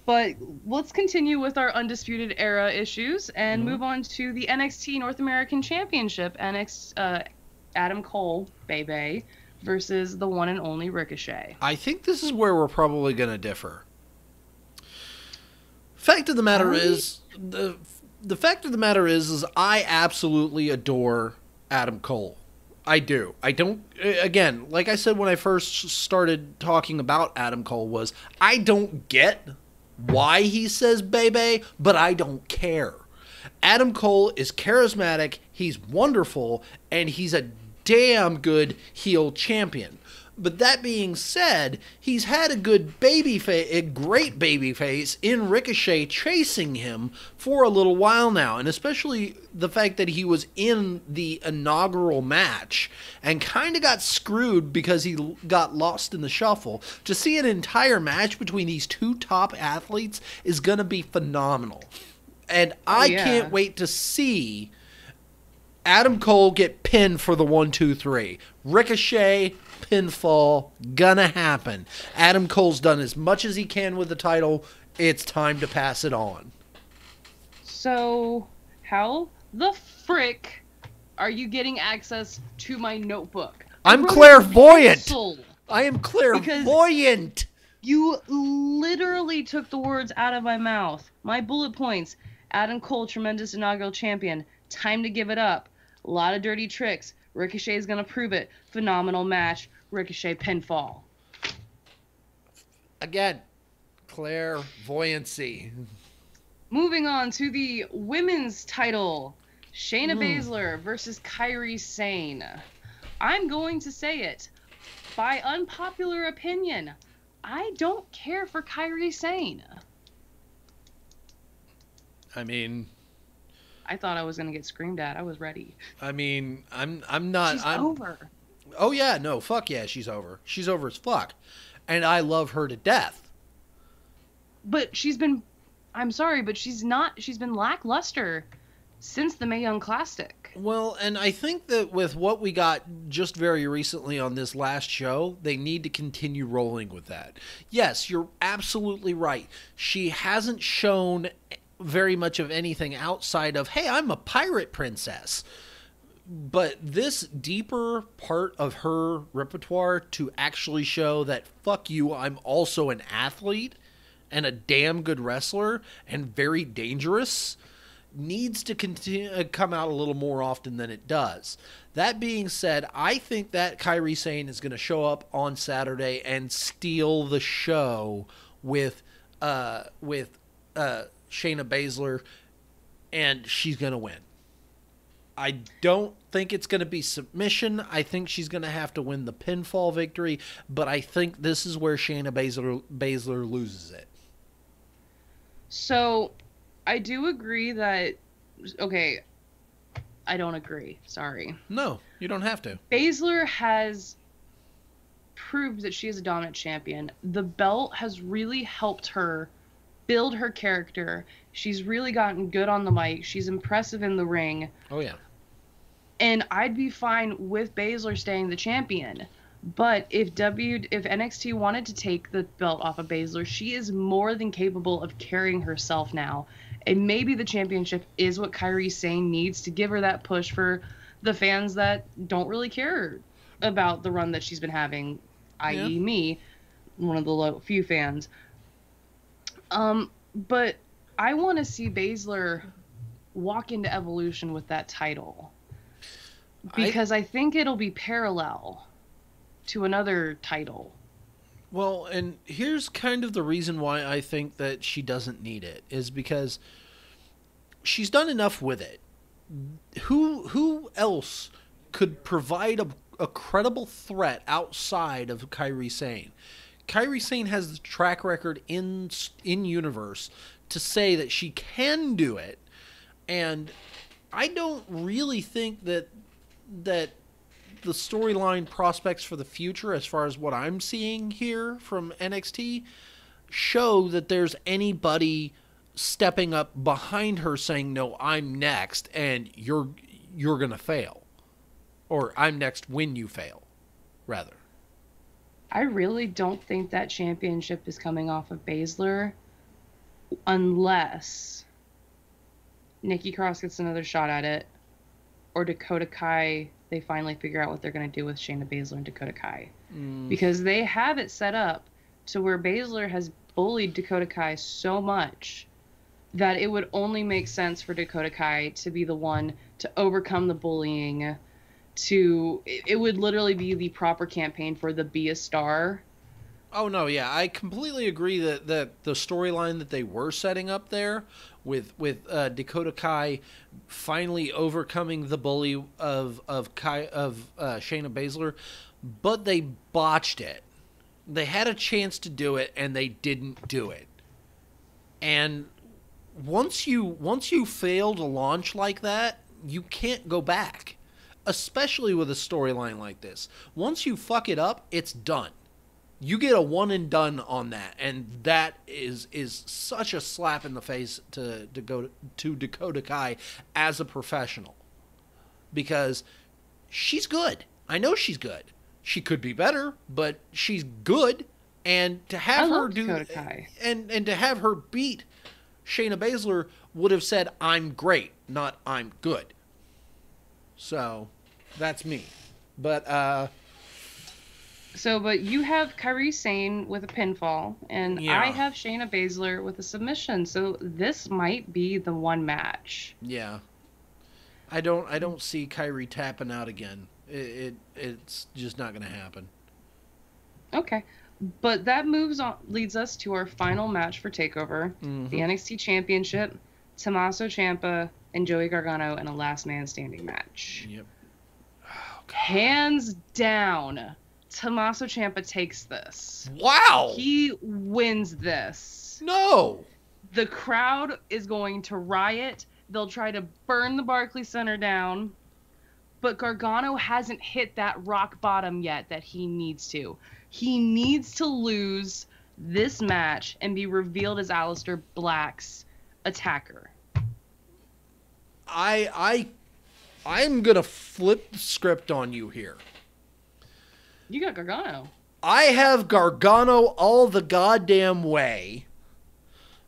But let's continue with our Undisputed Era issues and Mm-hmm. move on to the NXT North American Championship. Adam Cole, Bebe, versus the one and only Ricochet. I think this is where we're probably going to differ. Fact of the matter is, the fact of the matter is I absolutely adore Adam Cole. I do. I don't. Again, like I said when I first started talking about Adam Cole, was I don't get why he says "baby," but I don't care. Adam Cole is charismatic. He's wonderful, and he's a damn good heel champion. But that being said, he's had a great baby face in Ricochet chasing him for a little while now, and especially the fact that he was in the inaugural match and kind of got screwed because he got lost in the shuffle. To see an entire match between these two top athletes is going to be phenomenal. And I can't wait to see Adam Cole get pinned for the 1, 2, 3. Ricochet pinfall gonna happen. Adam Cole's done as much as he can with the title. It's time to pass it on. So, how the frick are you getting access to my notebook? I'm clairvoyant. I am Because clairvoyant. you literally took the words out of my mouth. My bullet points. Adam Cole, tremendous inaugural champion. Time to give it up. A lot of dirty tricks. Ricochet is going to prove it. Phenomenal match. Ricochet pinfall. Again, clairvoyancy. Moving on to the women's title. Shayna Baszler versus Kairi Sane. I'm going to say it. By unpopular opinion, I don't care for Kairi Sane. I mean, I thought I was going to get screamed at. I was ready. I mean, I'm not. She's over. Oh yeah, no, fuck yeah, she's over. She's over as fuck, and I love her to death. But she's been. I'm sorry, but she's not. She's been lackluster since the Mae Young Classic. Well, and I think that with what we got just very recently on this last show, they need to continue rolling with that. Yes, you're absolutely right. She hasn't shown very much of anything outside of, hey, I'm a pirate princess. But this deeper part of her repertoire to actually show that, fuck you, I'm also an athlete and a damn good wrestler and very dangerous, needs to come out a little more often than it does. That being said, I think that Kairi Sane is going to show up on Saturday and steal the show with Shayna Baszler, and she's going to win. I don't think it's going to be submission. I think she's going to have to win the pinfall victory, but I think this is where Shayna Baszler loses it. So, I do agree that... Okay, I don't agree. Sorry. No, you don't have to. Baszler has proved that she is a dominant champion. The belt has really helped her build her character. She's really gotten good on the mic. She's impressive in the ring. Oh, yeah. And I'd be fine with Baszler staying the champion. But if NXT wanted to take the belt off of Baszler, she is more than capable of carrying herself now. And maybe the championship is what Kairi Sane needs to give her that push for the fans that don't really care about the run that she's been having, i.e. me, one of the few fans. But I want to see Baszler walk into Evolution with that title. Because I think it'll be parallel to another title. Well, and here's kind of the reason why I think that she doesn't need it is because she's done enough with it. Who else could provide a credible threat outside of Kairi Sane? Kairi Sane has the track record in universe to say that she can do it, and I don't really think that the storyline prospects for the future, as far as what I'm seeing here from NXT, show that there's anybody stepping up behind her saying, no, I'm next and you're gonna fail, or I'm next when you fail, rather. I really don't think that championship is coming off of Baszler unless Nikki Cross gets another shot at it, or Dakota Kai, they finally figure out what they're going to do with Shayna Baszler and Dakota Kai. Because they have it set up to where Baszler has bullied Dakota Kai so much that it would only make sense for Dakota Kai to be the one to overcome the bullying. It would literally be the proper campaign for the Be a Star. Oh no, yeah, I completely agree that the storyline that they were setting up there with Dakota Kai finally overcoming the bully of Shayna Baszler, but they botched it. They had a chance to do it and they didn't do it. And once you fail to launch like that, you can't go back. Especially with a storyline like this. Once you fuck it up, it's done. You get a one and done on that, and that is such a slap in the face to Dakota Kai as a professional, because she's good. I know she's good. She could be better, but she's good, and to have her do Dakota Kai. and to have her beat Shayna Baszler would have said I'm great, not I'm good. So that's me, but but you have Kairi Sane with a pinfall, and Yeah. I have Shayna Baszler with a submission. So this might be the one match. yeah, I don't see Kyrie tapping out again. It's just not going to happen. Okay. But that leads us to our final match for TakeOver, the NXT Championship, Tommaso Ciampa and Joey Gargano in a last man standing match. Yep. Oh, God. Hands down, Tommaso Ciampa takes this. Wow. He wins this. No. The crowd is going to riot. They'll try to burn the Barclays Center down. But Gargano hasn't hit that rock bottom yet that he needs to. He needs to lose this match and be revealed as Aleister Black's attacker. I'm gonna flip the script on you here. You got Gargano. I have Gargano all the goddamn way,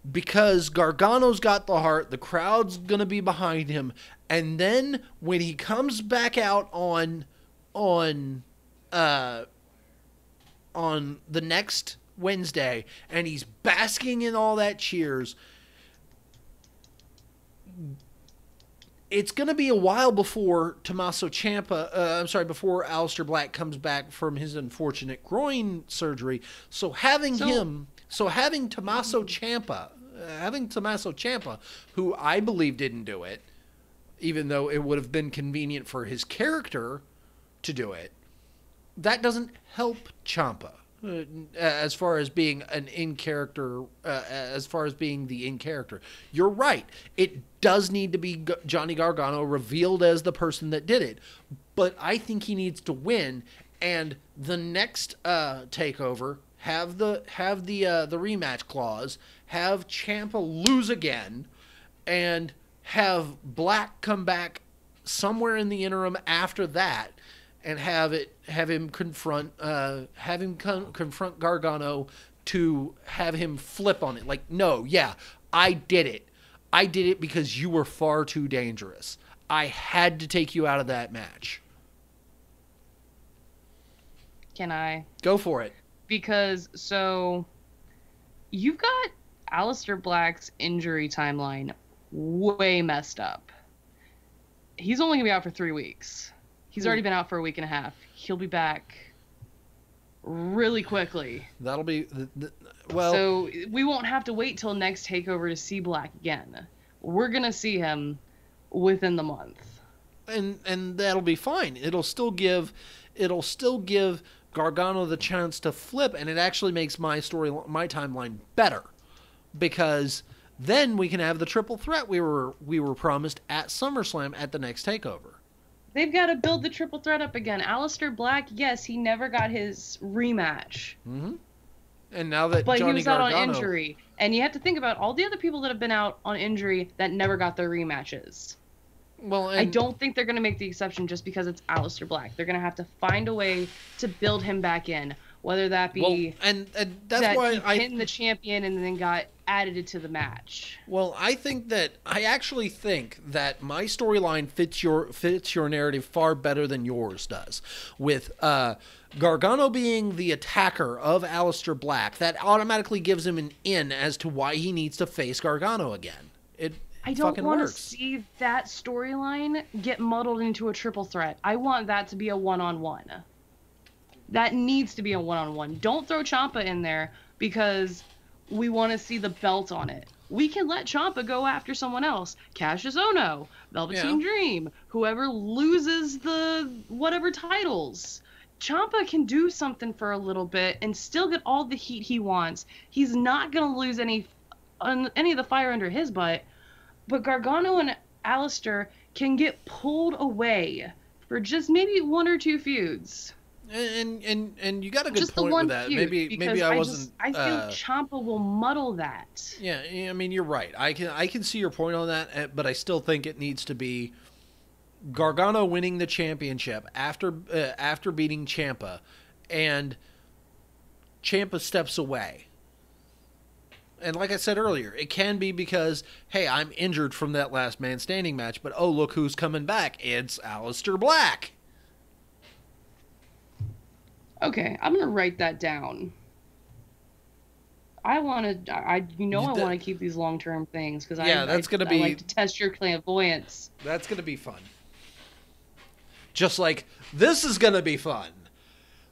because Gargano's got the heart. The crowd's gonna be behind him, and then when he comes back out on the next Wednesday and he's basking in all that cheers, it's going to be a while before before Aleister Black comes back from his unfortunate groin surgery. So having Tommaso Ciampa, who I believe didn't do it, even though it would have been convenient for his character to do it, that doesn't help Ciampa as far as being the in character. You're right. It does need to be Johnny Gargano revealed as the person that did it, but I think he needs to win. And the next takeover, have the rematch clause, have Ciampa lose again, and have Black come back somewhere in the interim after that, and have him confront Gargano to have him flip on it. Like, no, yeah, I did it. I did it because you were far too dangerous. I had to take you out of that match. Can I? Go for it. Because, so, you've got Aleister Black's injury timeline way messed up. He's only going to be out for 3 weeks. He's already been out for a week and a half. He'll be back really quickly. That'll be well. So we won't have to wait till next takeover to see Black again. We're gonna see him within the month, and that'll be fine. It'll still give Gargano the chance to flip, and it actually makes my timeline better, because then we can have the triple threat we were promised at SummerSlam at the next takeover. They've got to build the triple threat up again. Aleister Black, yes, he never got his rematch. Mm-hmm. And now that but Johnny he was out Gargano, on injury, and you have to think about all the other people that have been out on injury that never got their rematches. Well, I don't think they're going to make the exception just because it's Aleister Black. They're going to have to find a way to build him back in, whether that be and that's that why he pinned the champion and then got added to the match. Well, I actually think that my storyline fits your narrative far better than yours does. With Gargano being the attacker of Aleister Black, that automatically gives him an in as to why he needs to face Gargano again. I don't want to see that storyline get muddled into a triple threat. I want that to be a one-on-one. That needs to be a one-on-one. Don't throw Ciampa in there because we want to see the belt on it. We can let Ciampa go after someone else. Cassius Ohno, Velveteen Dream, whoever loses the whatever titles. Ciampa can do something for a little bit and still get all the heat he wants. He's not going to lose any of the fire under his butt. But Gargano and Aleister can get pulled away for just maybe one or two feuds. And you got a good just point with that. Maybe I wasn't. I feel Ciampa will muddle that. Yeah, I mean you're right. I can see your point on that, but I still think it needs to be Gargano winning the championship after beating Ciampa, and Ciampa steps away. And like I said earlier, it can be because, hey, I'm injured from that last man standing match, but oh, look who's coming back. It's Aleister Black. Okay, I'm going to write that down. I want to keep these long-term things because I like to test your clairvoyance. That's going to be fun. Just like this is going to be fun.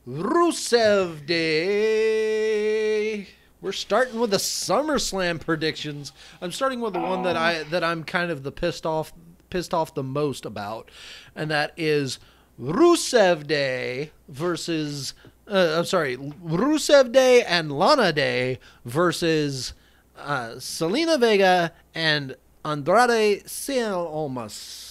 Rusev Day. We're starting with the SummerSlam predictions. I'm starting with the one that I'm kind of pissed off the most about, and that is Rusev Day versus Rusev Day and Lana Day versus Selena Vega and Andrade Cien Almas.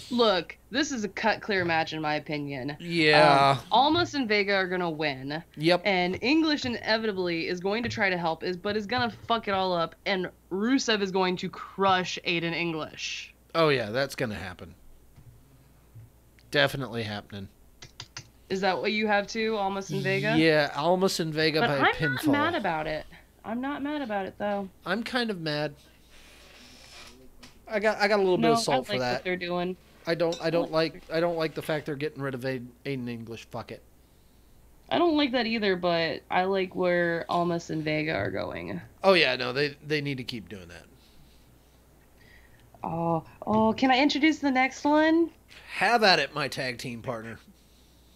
Look, this is a cut-clear match in my opinion. Yeah. Almas and Vega are going to win. Yep. And English inevitably is going to try to help, but is going to fuck it all up, and Rusev is going to crush Aiden English. Oh, yeah, that's going to happen. Definitely happening. Is that what you have too, Almas and Vega? Yeah, Almas and Vega by pinfall. I'm not mad about it. I'm not mad about it, though. I'm kind of mad. I got a little bit of salt for that. What they're doing. I don't like the fact they're getting rid of Aiden English. Fuck it. I don't like that either, but I like where Almas and Vega are going. Oh yeah, no, they need to keep doing that. Oh, can I introduce the next one? Have at it, my tag team partner.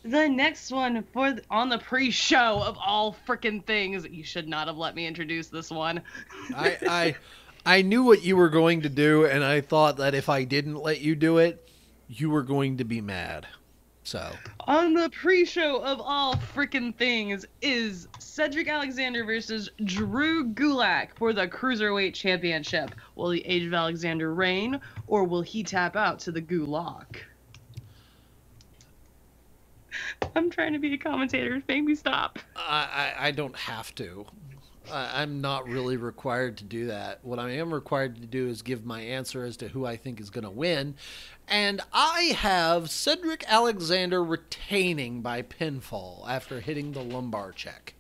The next one on the pre-show of all frickin' things. You should not have let me introduce this one. I knew what you were going to do, and I thought that if I didn't let you do it, you were going to be mad. So on the pre-show of all frickin' things is Cedric Alexander versus Drew Gulak for the Cruiserweight Championship. Will the Age of Alexander reign, or will he tap out to the Gulak? I'm trying to be a commentator. Make me stop. I don't have to. I'm not really required to do that. What I am required to do is give my answer as to who I think is going to win. And I have Cedric Alexander retaining by pinfall after hitting the lumbar check.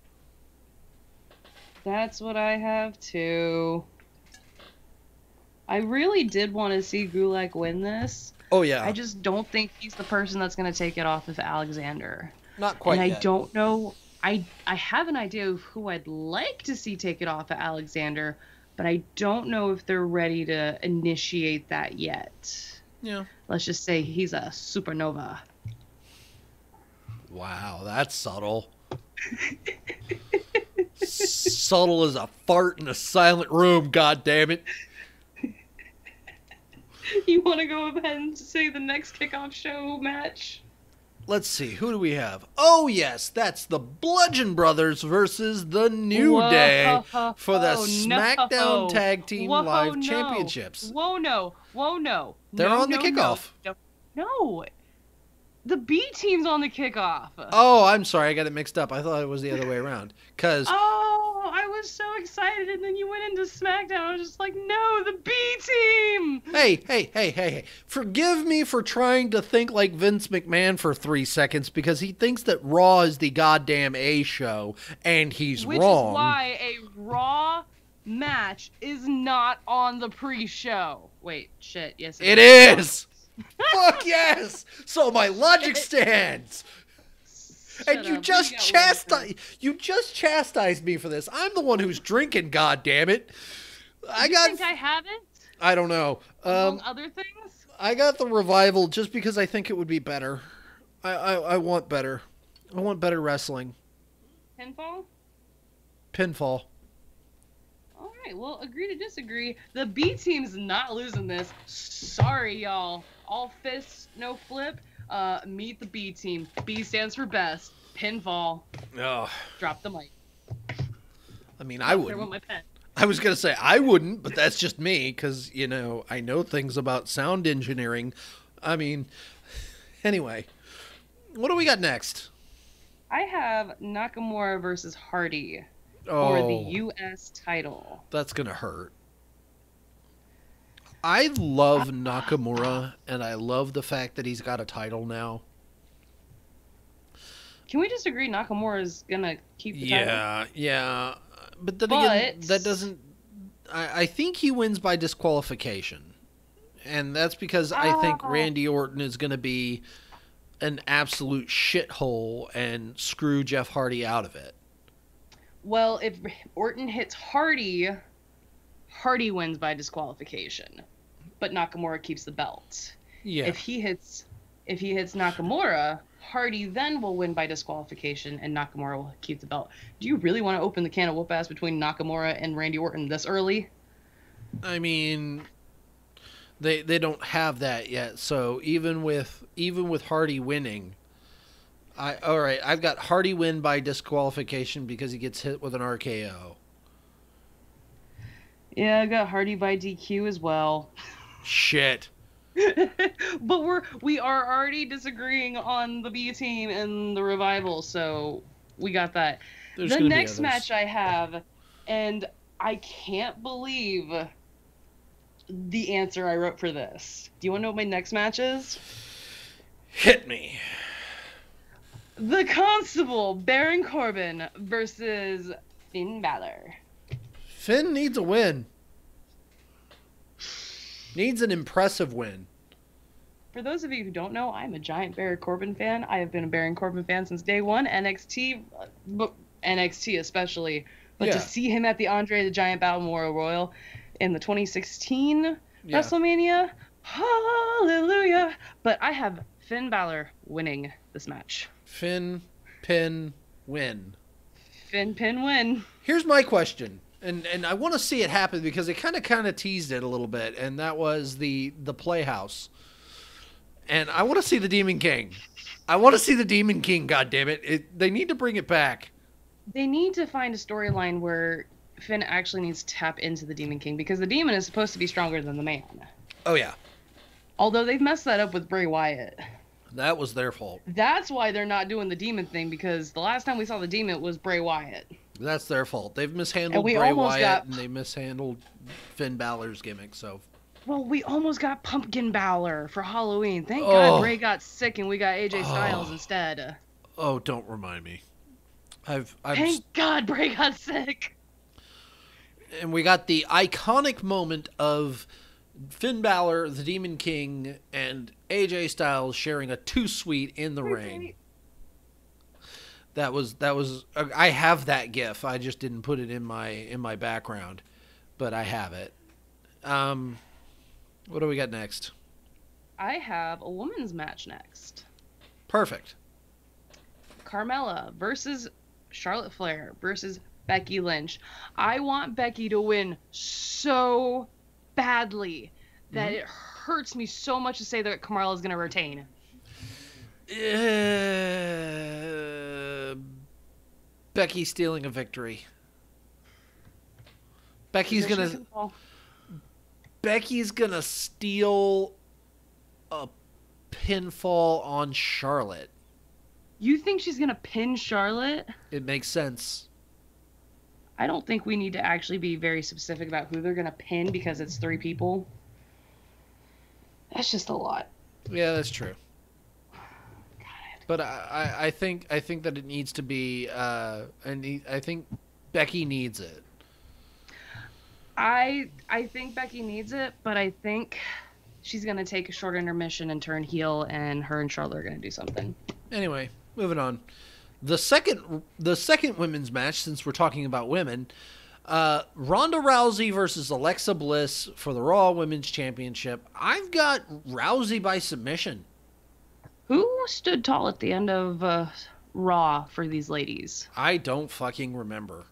That's what I have too. I really did want to see Gulak win this. Oh, yeah. I just don't think he's the person that's going to take it off of Alexander. Not quite yet. And I don't know. I have an idea of who I'd like to see take it off of Alexander, but I don't know if they're ready to initiate that yet. Yeah. Let's just say he's a supernova. Wow, that's subtle. Subtle as a fart in a silent room, god damn it. You want to go ahead and say the next kickoff show match? Let's see, who do we have? Oh, yes, that's the Bludgeon Brothers versus the New Day for the SmackDown Tag Team Live Championships. Whoa, no. They're on the kickoff. No. The B team's on the kickoff. Oh, I'm sorry. I got it mixed up. I thought it was the other way around. Oh, I was so excited, and then you went into SmackDown. I was just like, no, the B team. Hey. Forgive me for trying to think like Vince McMahon for 3 seconds because he thinks that Raw is the goddamn A show, and he's wrong. Which is why a Raw match is not on the pre-show. Wait, shit. Yes, it is. Fuck yes! So my logic stands. And you just chastised me for this. I'm the one who's drinking. God damn it! You think I haven't? I don't know. Among other things, I got the Revival just because I think it would be better. I want better. I want better wrestling. Pinfall. All right. Well, agree to disagree. The B team's not losing this. Sorry, y'all. All fists, no flip. Meet the B team. B stands for best. Pinfall. Oh. Drop the mic. I mean, I wouldn't. There went my pen. I was going to say I wouldn't, but that's just me because, I know things about sound engineering. I mean, anyway. What do we got next? I have Nakamura versus Hardy for the U.S. title. That's going to hurt. I love Nakamura, and I love the fact that he's got a title now. Can we just agree Nakamura is going to keep the title? Yeah. But then again, that doesn't... I think he wins by disqualification. And that's because I think Randy Orton is going to be an absolute shithole and screw Jeff Hardy out of it. Well, if Orton hits Hardy wins by disqualification, but Nakamura keeps the belt. Yeah. If he hits Nakamura, Hardy then will win by disqualification, and Nakamura will keep the belt. Do you really want to open the can of whoop ass between Nakamura and Randy Orton this early? I mean, they don't have that yet. So even with Hardy winning, I've got Hardy win by disqualification because he gets hit with an RKO. Yeah, I got Hardy by DQ as well. Shit. But we are already disagreeing on the B team and the Revival, so we got that. The next match I have, and I can't believe the answer I wrote for this. Do you want to know what my next match is? Hit me. The Constable, Baron Corbin versus Finn Balor. Finn needs a win. Needs an impressive win. For those of you who don't know, I'm a giant Baron Corbin fan. I have been a Baron Corbin fan since day one. NXT especially. But to see him at the Andre the Giant Battle Memorial Royal in the 2016 WrestleMania, hallelujah. But I have Finn Balor winning this match. Finn, pin, win. Finn, pin, win. Here's my question. And I want to see it happen because they kind of teased it a little bit, and that was the Playhouse. And I want to see the Demon King. I want to see the Demon King, goddammit. They need to bring it back. They need to find a storyline where Finn actually needs to tap into the Demon King because the demon is supposed to be stronger than the man. Oh, yeah. Although they've messed that up with Bray Wyatt. That was their fault. That's why they're not doing the demon thing, because the last time we saw the demon was Bray Wyatt. That's their fault. They've mishandled Bray Wyatt and they mishandled Finn Balor's gimmick, so... Well, we almost got Pumpkin Balor for Halloween. Thank God Bray got sick and we got AJ Styles instead. Oh, don't remind me. Thank God Bray got sick. And we got the iconic moment of Finn Balor, the Demon King, and AJ Styles sharing a two-sweet in the ring. That was. I have that GIF. I just didn't put it in my background, but I have it. What do we got next? I have a women's match next. Perfect. Carmella versus Charlotte Flair versus Becky Lynch. I want Becky to win so badly that it hurts me so much to say that Carmella is going to retain. Becky stealing a victory. Becky's gonna steal a pinfall on Charlotte. You think she's gonna pin Charlotte? It makes sense. I don't think we need to actually be very specific about who they're gonna pin because it's 3 people. That's just a lot. Yeah, that's true. But I think that it needs to be, and I think Becky needs it. I think Becky needs it, but I think she's gonna take a short intermission and turn heel, and her and Charlotte are gonna do something. Anyway, moving on. The second women's match, since we're talking about women, Ronda Rousey versus Alexa Bliss for the Raw Women's Championship. I've got Rousey by submission. Who stood tall at the end of Raw for these ladies? I don't fucking remember.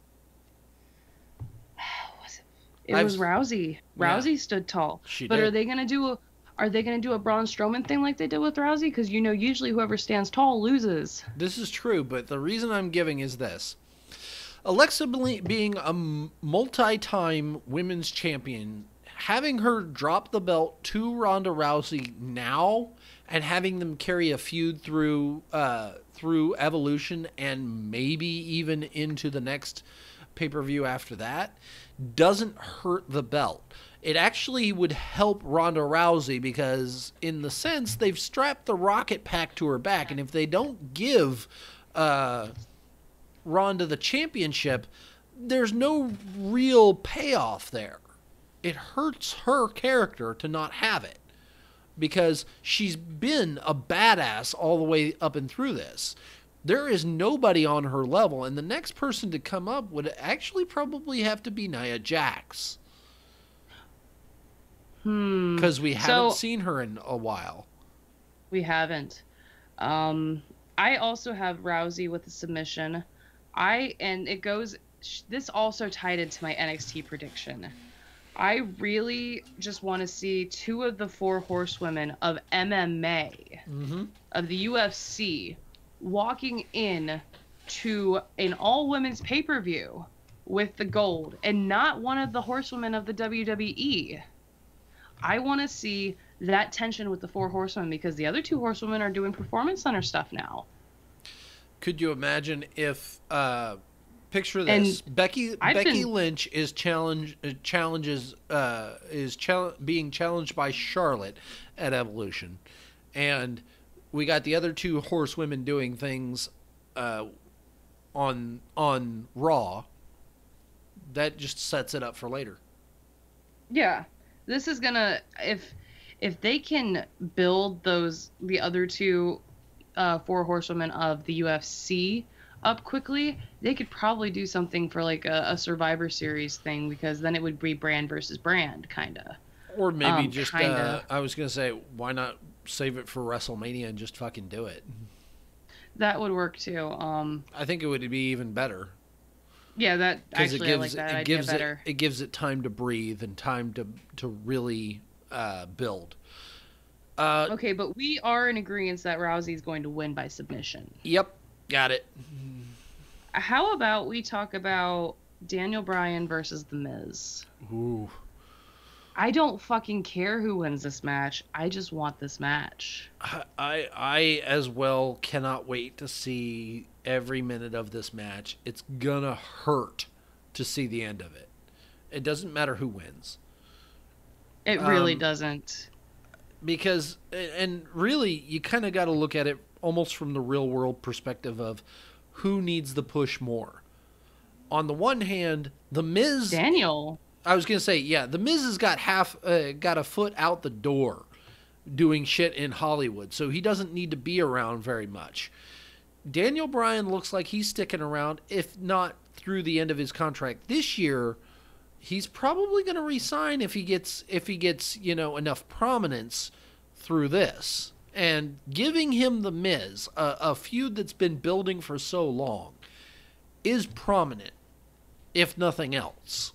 It was Rousey. Rousey stood tall. She but did. Are they gonna do a Braun Strowman thing like they did with Rousey? Because usually whoever stands tall loses. This is true, but the reason I'm giving is this. Alexa being a multi-time women's champion, having her drop the belt to Ronda Rousey now and having them carry a feud through Evolution and maybe even into the next pay-per-view after that doesn't hurt the belt. It actually would help Ronda Rousey because, in the sense, they've strapped the rocket pack to her back, and if they don't give Ronda the championship, there's no real payoff there. It hurts her character to not have it because she's been a badass all the way up and through this. There is nobody on her level, and the next person to come up would actually probably have to be Nia Jax. Because we haven't seen her in a while. We haven't. I also have Rousey with a submission. This also tied into my NXT prediction. I really just want to see 2 of the 4 horsewomen of MMA, of the UFC, walking in to an all-women's pay-per-view with the gold, and not one of the horsewomen of the WWE. I want to see that tension with the 4 horsewomen because the other 2 horsewomen are doing Performance Center stuff now. Could you imagine if picture this: Becky Lynch is being challenged by Charlotte at Evolution, and we got the other 2 horsewomen doing things on Raw. That just sets it up for later. Yeah, this is gonna if they can build the other 2 4 horsewomen of the UFC up quickly, they could probably do something for like a Survivor Series thing, because then it would be brand versus brand, kinda. Or maybe just I was gonna say, why not save it for WrestleMania and just fucking do it? That would work too. I think it would be even better. Yeah, that actually I like that idea better. It gives it time to breathe and time to really build. Okay, but we are in agreement that Rousey is going to win by submission. Yep, got it. How about we talk about Daniel Bryan versus The Miz? Ooh. I don't fucking care who wins this match. I just want this match. I as well cannot wait to see every minute of this match. It's gonna hurt to see the end of it. It doesn't matter who wins. It really doesn't. Because, and really, you kind of got to look at it almost from the real world perspective of who needs the push more. On the one hand, The Miz... Daniel. I was going to say, yeah, The Miz has got got a foot out the door doing shit in Hollywood, so he doesn't need to be around very much. Daniel Bryan looks like he's sticking around, if not through the end of his contract this year. He's probably going to resign if he gets enough prominence through this. And giving him The Miz, a feud that's been building for so long, is prominent, if nothing else.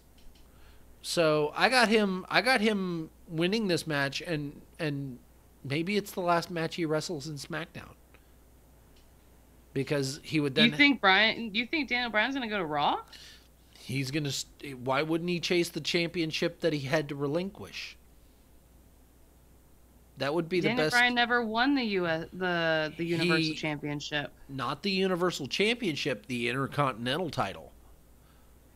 So I got him winning this match, and maybe it's the last match he wrestles in SmackDown. Because he would then... Do you think Daniel Bryan's going to go to Raw? He's going to... Why wouldn't he chase the championship that he had to relinquish? That would be the best... Daniel Bryan never won the Universal Championship. Not the Universal Championship, the Intercontinental title.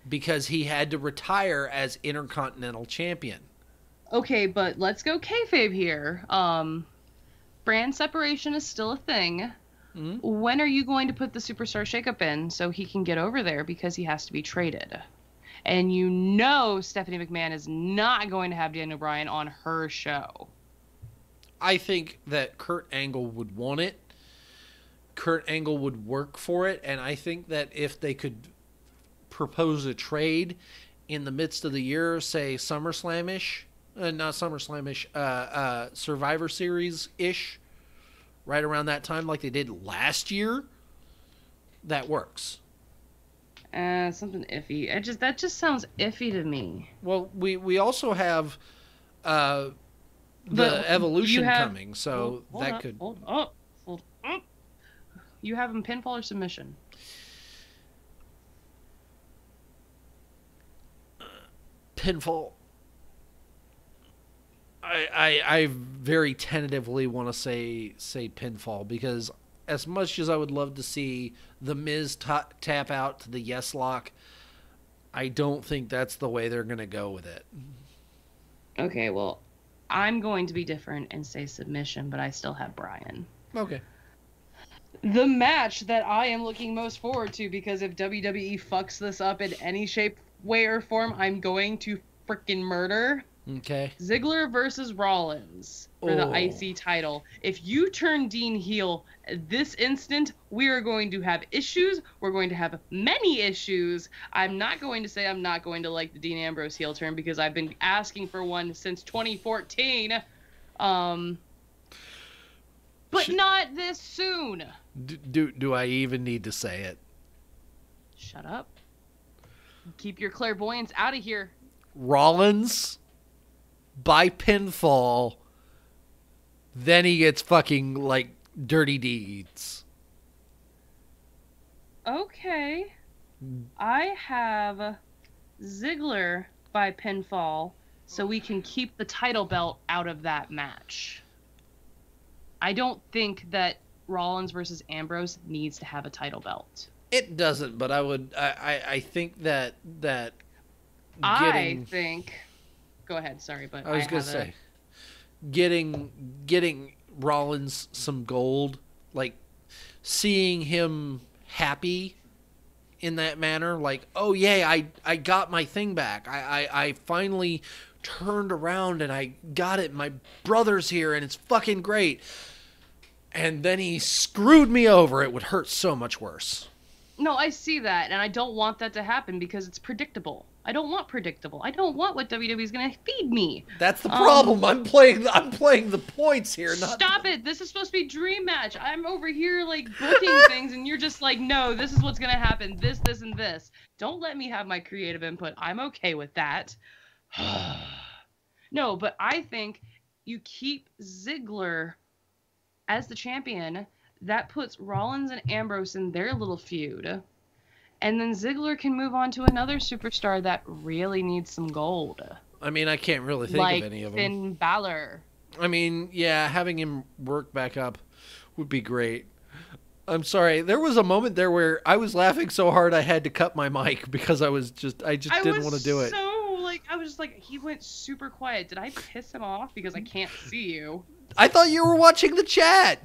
Because he had to retire as Intercontinental Champion. Okay, but let's go kayfabe here. Brand separation is still a thing. Mm-hmm. When are you going to put the Superstar Shakeup in so he can get over there because he has to be traded? And you know Stephanie McMahon is not going to have Daniel Bryan on her show. I think that Kurt Angle would want it. Kurt Angle would work for it. And I think that if they could propose a trade in the midst of the year, say SummerSlam-ish, not SummerSlam-ish, Survivor Series-ish, right around that time like they did last year, that works. Something iffy. That just sounds iffy to me. Well, we also have the Evolution coming, so that could... Hold up. You have him pinfall or submission? Pinfall. I very tentatively want to say pinfall, because as much as I would love to see The Miz tap out to the yes lock, I don't think that's the way they're going to go with it. Okay, well, I'm going to be different and say submission, but I still have Bryan. Okay. The match that I am looking most forward to, because if WWE fucks this up in any shape, way, or form, I'm going to freaking murder. Okay. Ziggler versus Rollins for the IC title. If you turn Dean heel this instant, we are going to have issues. We're going to have many issues. I'm not going to say I'm not going to like the Dean Ambrose heel turn, because I've been asking for one since 2014. But not this soon. Do I even need to say it? Shut up. Keep your clairvoyance out of here. Rollins by pinfall, then he gets fucking like dirty deeds. Okay. I have Ziggler by pinfall, so we can keep the title belt out of that match. I don't think that Rollins versus Ambrose needs to have a title belt. It doesn't, but I think that I think. Go ahead, sorry, but I was going to say, getting Rollins some gold, like seeing him happy in that manner, like, oh yeah, I got my thing back. I finally turned around and I got it. My brother's here and it's fucking great. And then he screwed me over. It would hurt so much worse. No, I see that, and I don't want that to happen because it's predictable. I don't want predictable. I don't want what WWE is going to feed me. That's the problem. I'm playing the points here. Stop it. This is supposed to be dream match. I'm over here like booking things, and you're just like, no, this is what's going to happen. This, and this. Don't let me have my creative input. I'm okay with that. No, but I think you keep Ziggler as the champion. That puts Rollins and Ambrose in their little feud. And then Ziggler can move on to another superstar that really needs some gold. I mean, I can't really think of any of them. Like Finn Balor. I mean, yeah, having him work back up would be great. I'm sorry. There was a moment there where I was laughing so hard I had to cut my mic because I just didn't want to do it. I was just like, he went super quiet. Did I piss him off because I can't see you? I thought you were watching the chat.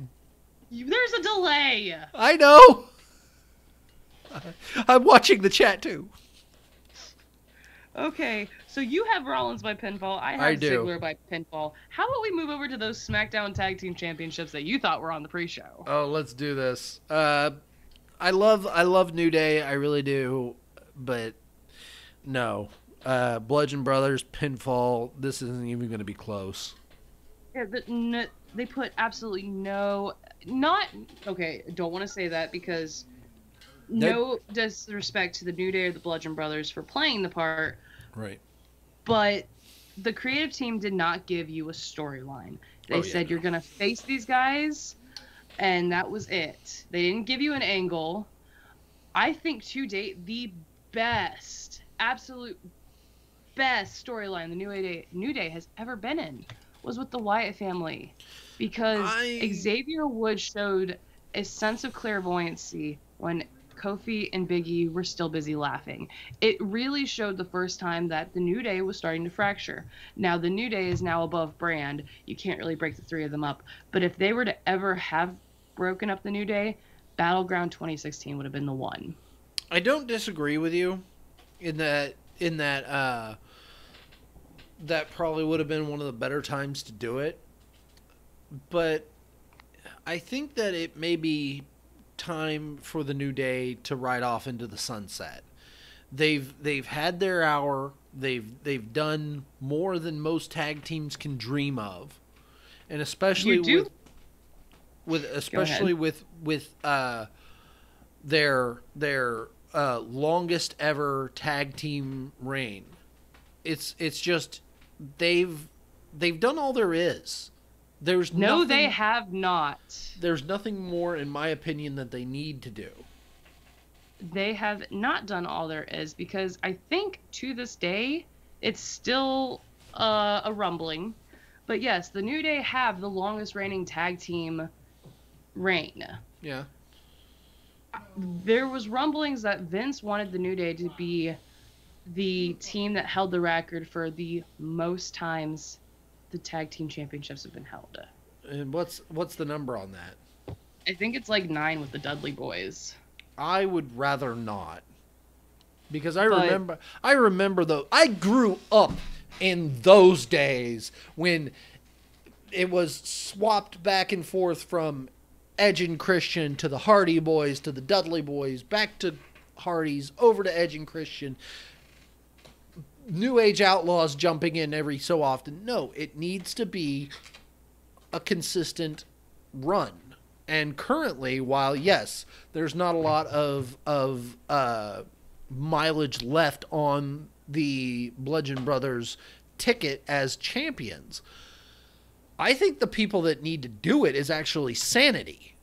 There's a delay. I know. I'm watching the chat too. Okay, so you have Rollins by pinfall. I have Ziggler by pinfall. How about we move over to those SmackDown Tag Team Championships that you thought were on the pre-show? Oh, let's do this. I love New Day. I really do. But no. Bludgeon Brothers, pinfall. This isn't even going to be close. Yeah, they put absolutely no, not okay. Don't want to say that because no disrespect to the New Day or the Bludgeon Brothers for playing the part, Right. but the creative team did not give you a storyline. They said no. you're gonna face these guys, and that was it. They didn't give you an angle. I think to date the best, absolute best storyline the New Day has ever been in was with the Wyatt family, because Xavier Woods showed a sense of clairvoyancy when Kofi and Big E were still busy laughing. It really showed the first time that the New Day was starting to fracture. Now the New Day is now above brand. You can't really break the three of them up. But if they were to ever have broken up the New Day, Battleground 2016 would have been the one. I don't disagree with you in that that probably would have been one of the better times to do it. But I think that it may be time for the New Day to ride off into the sunset. They've had their hour. They've done more than most tag teams can dream of, and especially with their longest ever tag team reign. It's just they've done all there is. They have not. There's nothing more, in my opinion, that they need to do. They have not done all there is, because I think to this day it's still a rumbling. But yes, the New Day have the longest reigning tag team reign. Yeah. There was rumblings that Vince wanted the New Day to be the team that held the record for the most times the tag team championships have been held. And what's the number on that? I think it's like 9 with the Dudley Boys. I would rather not, because I remember though, I grew up in those days when it was swapped back and forth from Edge and Christian to the Hardy Boys to the Dudley Boys, back to Hardys, over to Edge and Christian. New Age Outlaws jumping in every so often. No, it needs to be a consistent run. And currently, while yes, there's not a lot of mileage left on the Bludgeon Brothers ticket as champions, I think the people that need to do it is actually Sanity.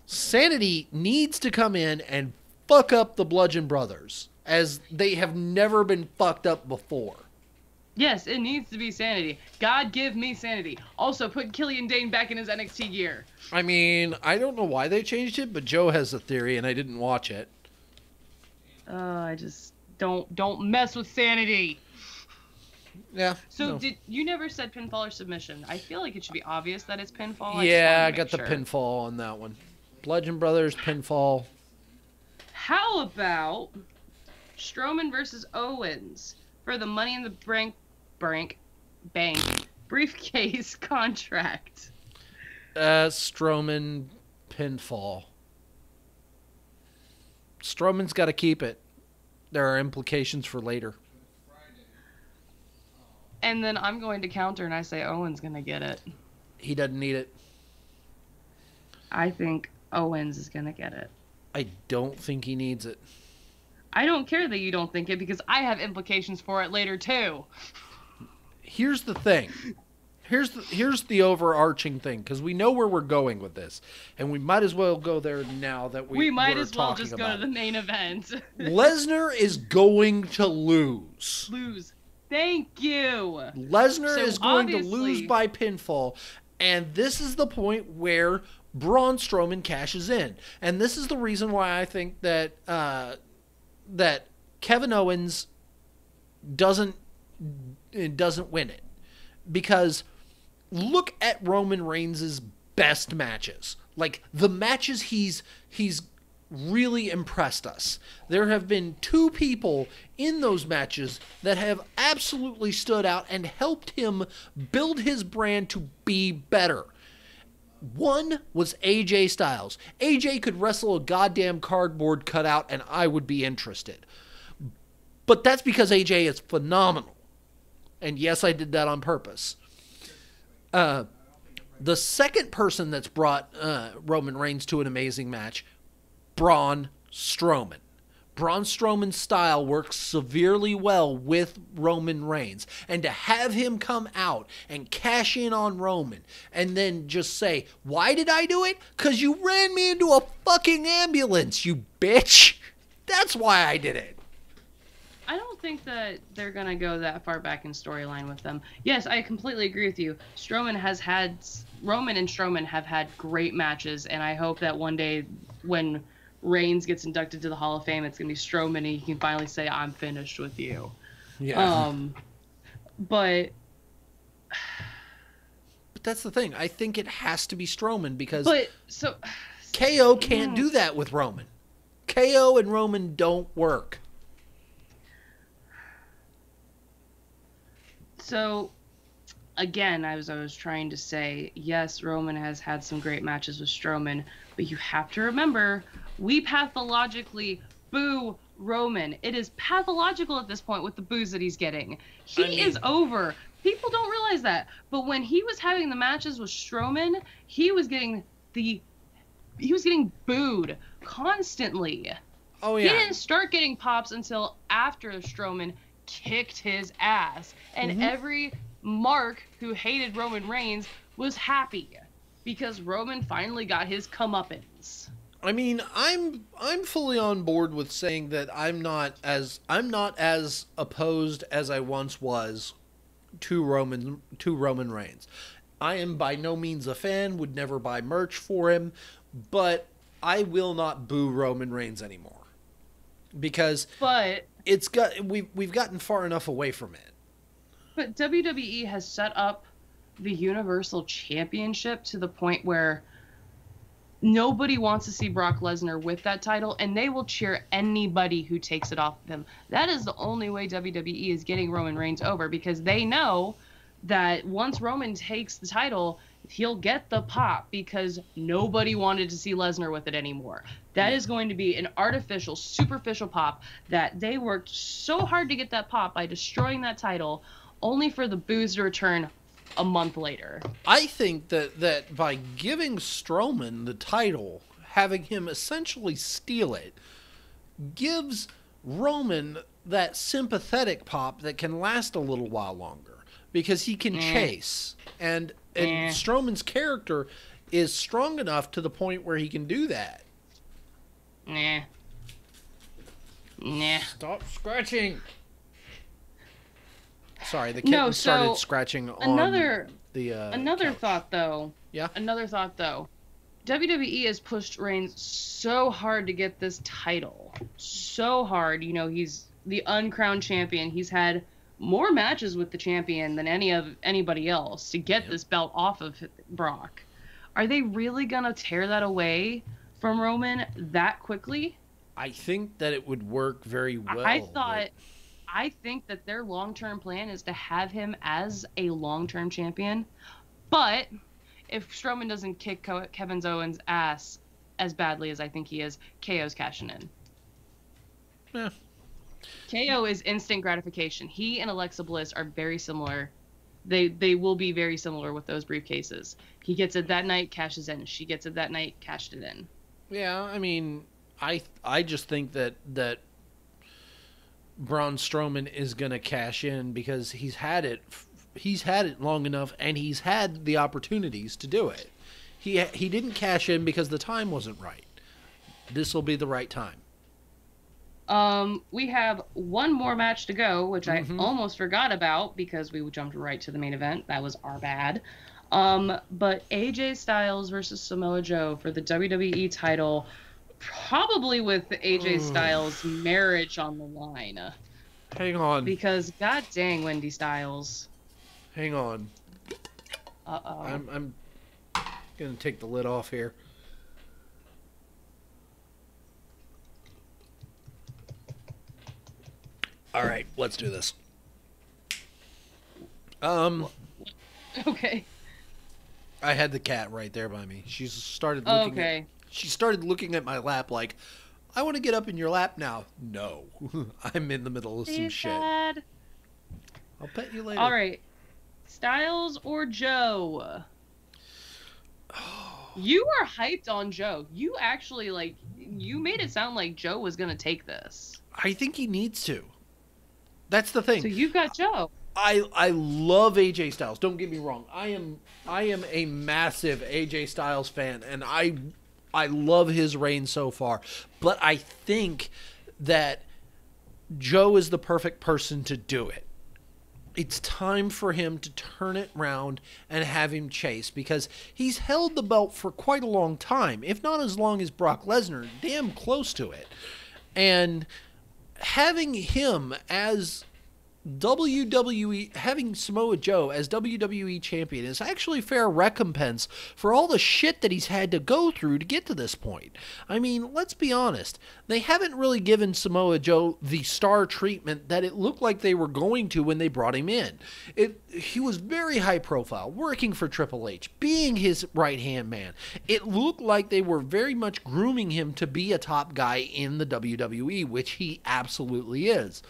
Sanity needs to come in and fuck up the Bludgeon Brothers, as they have never been fucked up before. Yes, it needs to be Sanity. God give me Sanity. Also, put Killian Dane back in his NXT gear. I mean, I don't know why they changed it, but Joe has a theory, and I didn't watch it. I just don't mess with Sanity. Yeah. So you never said pinfall or submission? I feel like it should be obvious that it's pinfall. I got the pinfall on that one. Bludgeon Brothers pinfall. How about Strowman versus Owens for the Money in the Bank briefcase contract? Strowman pinfall. Strowman's got to keep it. There are implications for later. And then I'm going to counter and I say Owens going to get it. He doesn't need it. I think Owens is going to get it. I don't think he needs it. I don't care that you don't think it, because I have implications for it later too. Here's the thing. Here's the overarching thing, because we know where we're going with this, and we might as well go there now that we might as well just go to the main event. Lesnar is going to lose. Thank you. Lesnar is going to lose by pinfall, and this is the point where Braun Strowman cashes in, and this is the reason why I think that that Kevin Owens doesn't win it, because look at Roman Reigns' best matches. Like, the matches he's really impressed us. There have been 2 people in those matches that have absolutely stood out and helped him build his brand to be better. One was AJ Styles. AJ could wrestle a goddamn cardboard cutout and I would be interested. But that's because AJ is phenomenal. And yes, I did that on purpose. The second person that's brought Roman Reigns to an amazing match, Braun Strowman. Braun Strowman's style works severely well with Roman Reigns. And to have him come out and cash in on Roman and then just say, why did I do it? Because you ran me into a fucking ambulance, you bitch. That's why I did it. I don't think that they're going to go that far back in storyline with them. Yes, I completely agree with you. Roman and Strowman have had great matches, and I hope that one day when Reigns gets inducted to the Hall of Fame, it's going to be Strowman, and he can finally say, I'm finished with you. Yeah. But that's the thing. I think it has to be Strowman because KO can't do that with Roman. KO and Roman don't work. So, again, I was trying to say, yes, Roman has had some great matches with Strowman, but you have to remember, we pathologically boo Roman. It is pathological at this point with the boos that he's getting. He is over. People don't realize that. But when he was having the matches with Strowman, he was getting booed constantly. Oh, yeah. He didn't start getting pops until after Strowman kicked his ass. And every mark who hated Roman Reigns was happy because Roman finally got his comeuppance. I mean, I'm fully on board with saying that I'm not as opposed as I once was to Roman Reigns. I am by no means a fan, would never buy merch for him, but I will not boo Roman Reigns anymore. Because we've gotten far enough away from it. But WWE has set up the Universal Championship to the point where nobody wants to see Brock Lesnar with that title, and they will cheer anybody who takes it off of him. That is the only way WWE is getting Roman Reigns over, because they know that once Roman takes the title, he'll get the pop because nobody wanted to see Lesnar with it anymore. That is going to be an artificial, superficial pop that they worked so hard to get that pop by destroying that title, only for the boos to return a month later. I think that by giving Strowman the title, having him essentially steal it, gives Roman that sympathetic pop that can last a little while longer. Because he can chase. And Strowman's character is strong enough to the point where he can do that. Nah. Stop scratching. Sorry, the kitten started scratching on the Another couch. thought, though. Yeah? Another thought, though. WWE has pushed Reigns so hard to get this title. So hard. You know, he's the uncrowned champion. He's had more matches with the champion than anybody else to get this belt off of Brock. Are they really gonna tear that away from Roman that quickly? I think that it would work very well. I think that their long-term plan is to have him as a long-term champion, but if Strowman doesn't kick Kevin Owens' ass as badly as I think he is, KO's cashing in. Yeah. KO is instant gratification. He and Alexa Bliss are very similar. They will be very similar with those briefcases. He gets it that night, cashes in. She gets it that night, cashed it in. Yeah, I mean, I just think that Braun Strowman is going to cash in because he's had it long enough, and he's had the opportunities to do it. He didn't cash in because the time wasn't right. This will be the right time. We have one more match to go, which I almost forgot about because we jumped right to the main event. That was our bad. But AJ Styles versus Samoa Joe for the WWE title, probably with AJ Styles' marriage on the line. Hang on. Because god dang, Wendy Styles. Hang on. Uh-oh. I'm gonna take the lid off here. All right, let's do this. Okay. I had the cat right there by me. She started looking she started looking at my lap like, I want to get up in your lap now. No. I'm in the middle of some shit. Dad. I'll pet you later. All right. Styles or Joe? You were hyped on Joe. You actually, like, you made it sound like Joe was going to take this. I think he needs to. That's the thing. So you've got Joe. I love AJ Styles. Don't get me wrong. I am a massive AJ Styles fan, and I love his reign so far. But I think that Joe is the perfect person to do it. It's time for him to turn it round and have him chase, because he's held the belt for quite a long time, if not as long as Brock Lesnar, damn close to it. And having him as having Samoa Joe as WWE champion is actually fair recompense for all the shit that he's had to go through to get to this point. I mean, let's be honest. They haven't really given Samoa Joe the star treatment that it looked like they were going to when they brought him in. He was very high profile, working for Triple H, being his right-hand man. It looked like they were very much grooming him to be a top guy in the WWE, which he absolutely is.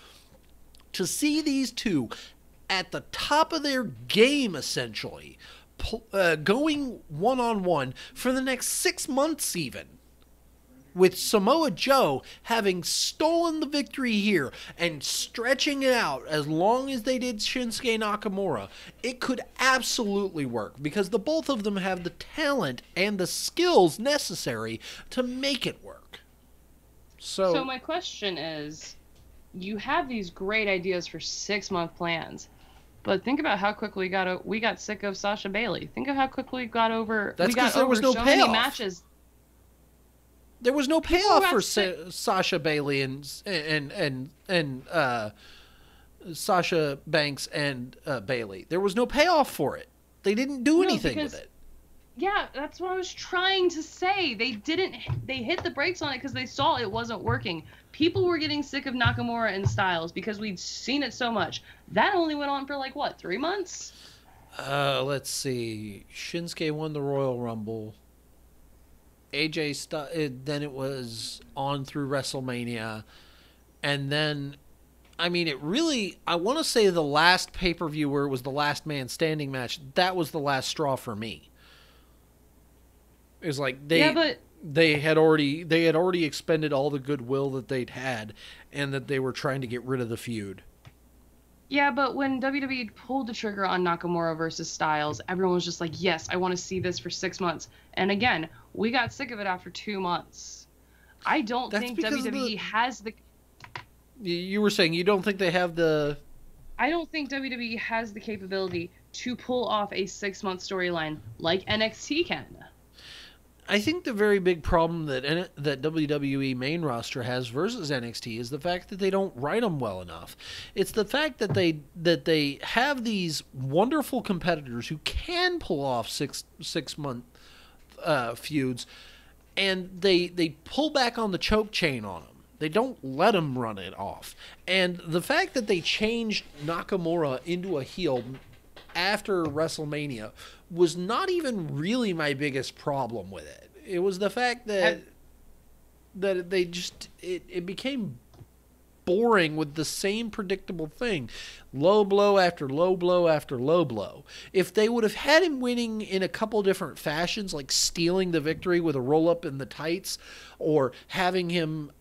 To see these two at the top of their game, essentially, going one-on-one for the next 6 months even, with Samoa Joe having stolen the victory here and stretching it out as long as they did Shinsuke Nakamura, it could absolutely work, because the both of them have the talent and the skills necessary to make it work. So my question is, you have these great ideas for 6-month plans, but think about how quickly we got sick of Sasha Bailey. Think of how quickly we got over. That's because there was no payoff. Many matches. There was no payoff for Sasha Bailey and Sasha Banks and Bailey. There was no payoff for it. They didn't do anything with it. Yeah, that's what I was trying to say. They hit the brakes on it because they saw it wasn't working. People were getting sick of Nakamura and Styles because we'd seen it so much. That only went on for 3 months? Let's see. Shinsuke won the Royal Rumble. Then it was on through WrestleMania. And then, I mean, I want to say the last pay-per-view where it was the last man standing match, that was the last straw for me. It was like they had already expended all the goodwill that they'd had, and that they were trying to get rid of the feud. Yeah, but when WWE pulled the trigger on Nakamura versus Styles, everyone was just like, yes, I want to see this for 6 months. And again, we got sick of it after 2 months. I don't think WWE has the... You were saying you don't think they have the... I don't think WWE has the capability to pull off a 6-month storyline like NXT can. I think the very big problem that WWE main roster has versus NXT is the fact that they don't write them well enough. It's the fact that they have these wonderful competitors who can pull off six month feuds, and they pull back on the choke chain on them. They don't let them run it off. And the fact that they changed Nakamura into a heel after WrestleMania was not even really my biggest problem with it. It was the fact that they just it became boring with the same predictable thing. Low blow after low blow after low blow. If they would have had him winning in a couple different fashions, like stealing the victory with a roll up in the tights, or having him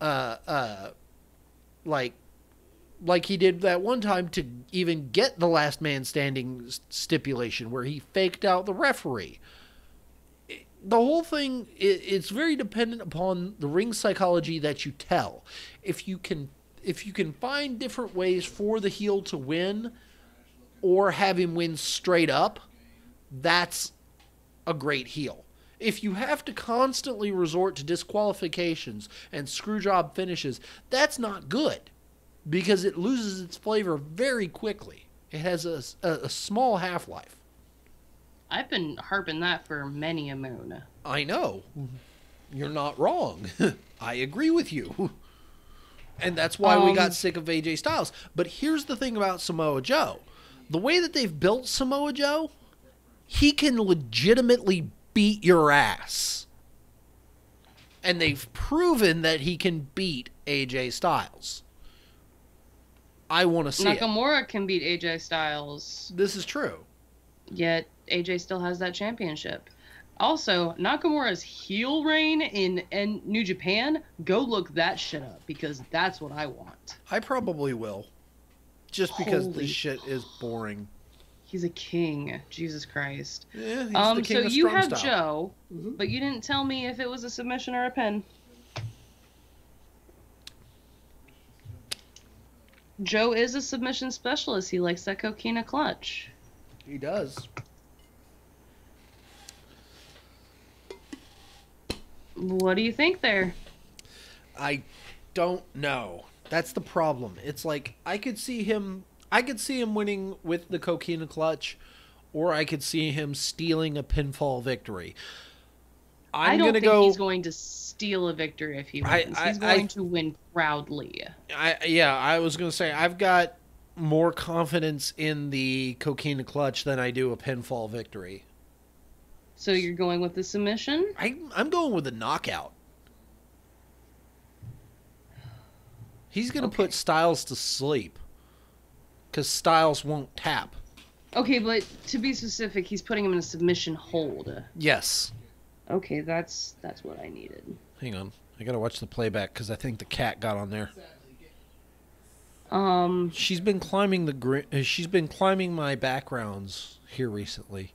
like he did that one time to even get the last man standing stipulation where he faked out the referee. The whole thing, it's very dependent upon the ring psychology that you tell. If you can find different ways for the heel to win, or have him win straight up, that's a great heel. If you have to constantly resort to disqualifications and screwjob finishes, that's not good, because it loses its flavor very quickly. It has a small half-life. I've been harping that for many a moon. I know. You're not wrong. I agree with you. And that's why we got sick of AJ Styles. But here's the thing about Samoa Joe. The way that they've built Samoa Joe, he can legitimately beat your ass. And they've proven that he can beat AJ Styles. I want to see Nakamura can beat AJ Styles. This is true. Yet AJ still has that championship. Also, Nakamura's heel reign in New Japan, go look that shit up because that's what I want. I probably will. Just because this Holy, shit is boring. he's a king. Jesus Christ. Yeah, he's the king So of you strong have style. Joe, Mm-hmm. but you didn't tell me if it was a submission or a pin. Joe is a submission specialist. He likes that coquina clutch. He does. What do you think there? I don't know. That's the problem. It's like I could see him winning with the coquina clutch, or I could see him stealing a pinfall victory. I don't think he's going to steal a victory if he wins. He's going to win proudly. I was going to say I've got more confidence in the coquina clutch than I do a pinfall victory. So you're going with the submission? I'm going with a knockout. He's going to put Styles to sleep because Styles won't tap. Okay, but to be specific, he's putting him in a submission hold. Yes. Okay, that's what I needed. Hang on. I got to watch the playback because I think the cat got on there. She's been climbing my backgrounds here recently.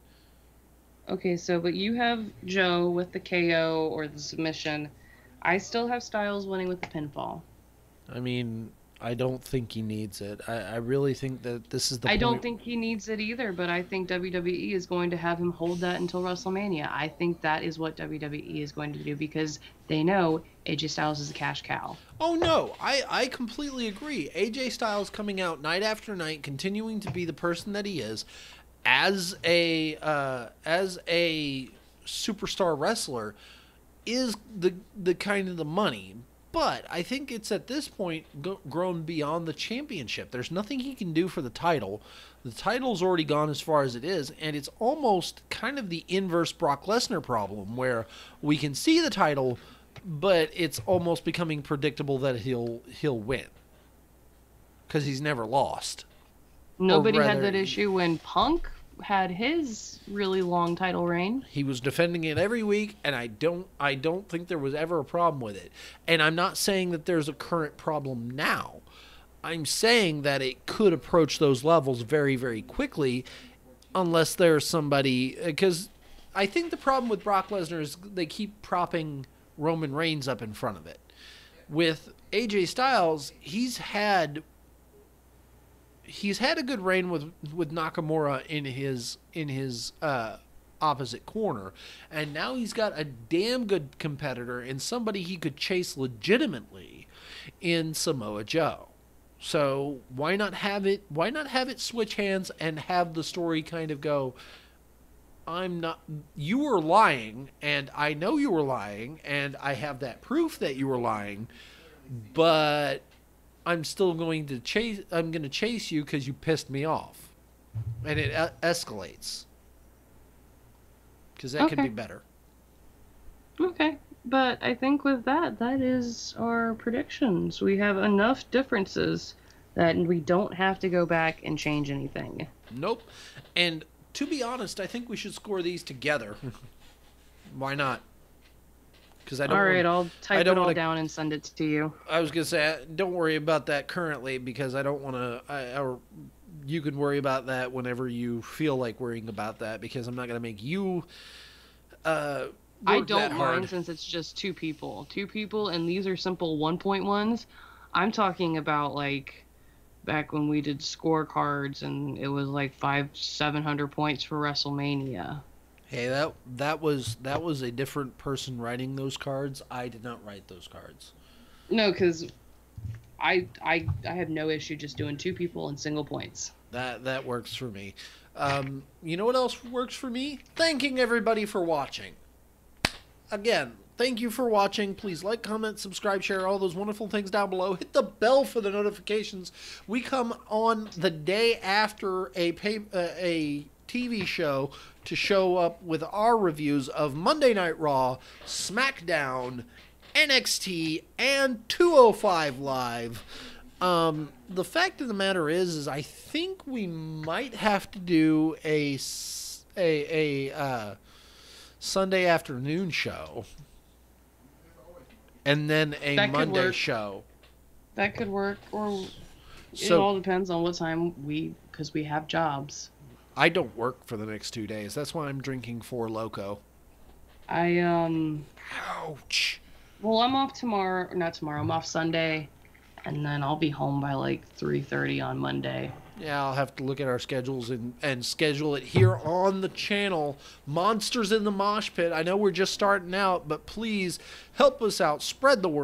Okay, but you have Joe with the KO or the submission. I still have Styles winning with the pinfall. I mean, I don't think he needs it. I really think that this is the point. I don't think he needs it either, but I think WWE is going to have him hold that until WrestleMania. I think that is what WWE is going to do because they know AJ Styles is a cash cow. Oh, no. I completely agree. AJ Styles coming out night after night, continuing to be the person that he is, as a superstar wrestler, is the kind of the money. But I think it's at this point grown beyond the championship. There's nothing he can do for the title. The title's already gone as far as it is, and it's almost kind of the inverse Brock Lesnar problem, where we can see the title, but it's almost becoming predictable that he'll win because he's never lost. Nobody had that issue when Punk had his really long title reign. He was defending it every week, and I don't think there was ever a problem with it. And I'm not saying that there's a current problem now. I'm saying that it could approach those levels very, very quickly unless there's somebody, because I think the problem with Brock Lesnar is they keep propping Roman Reigns up in front of it. With AJ Styles, he's had a good reign with Nakamura in his opposite corner, and now he's got a damn good competitor and somebody he could chase legitimately in Samoa Joe. So why not have it switch hands and have the story kind of go, you were lying, and I know you were lying, and I have that proof that you were lying, but I'm going to chase you because you pissed me off. And it escalates. Because that could be better. Okay. But I think with that is our predictions. We have enough differences that we don't have to go back and change anything. Nope. And to be honest, I think we should score these together. Why not? I'll type it all down and send it to you. I was going to say, don't worry about that currently because I don't want to... You can worry about that whenever you feel like worrying about that because I'm not going to make you I don't mind since it's just two people, and these are simple 1-point-ones. I'm talking about like back when we did scorecards and it was like 500-700 points for WrestleMania. Hey, that was a different person writing those cards. I did not write those cards. No, because I have no issue just doing two people and single points. That works for me. You know what else works for me? Thanking everybody for watching. Again, thank you for watching. Please like, comment, subscribe, share, all those wonderful things down below. Hit the bell for the notifications. We come on the day after a TV show to show up with our reviews of Monday Night Raw, SmackDown, NXT, and 205 Live. The fact of the matter is I think we might have to do a Sunday afternoon show, and then a That could Monday work. show. That could work, or it So all depends on what time because we have jobs. I don't work for the next 2 days. That's why I'm drinking Four Loko. Ouch. Well, I'm off tomorrow, or not tomorrow. I'm off Sunday, and then I'll be home by like 3:30 on Monday. Yeah, I'll have to look at our schedules and schedule it here on the channel. Monsters in the Mosh Pit. I know we're just starting out, but please help us out. Spread the word.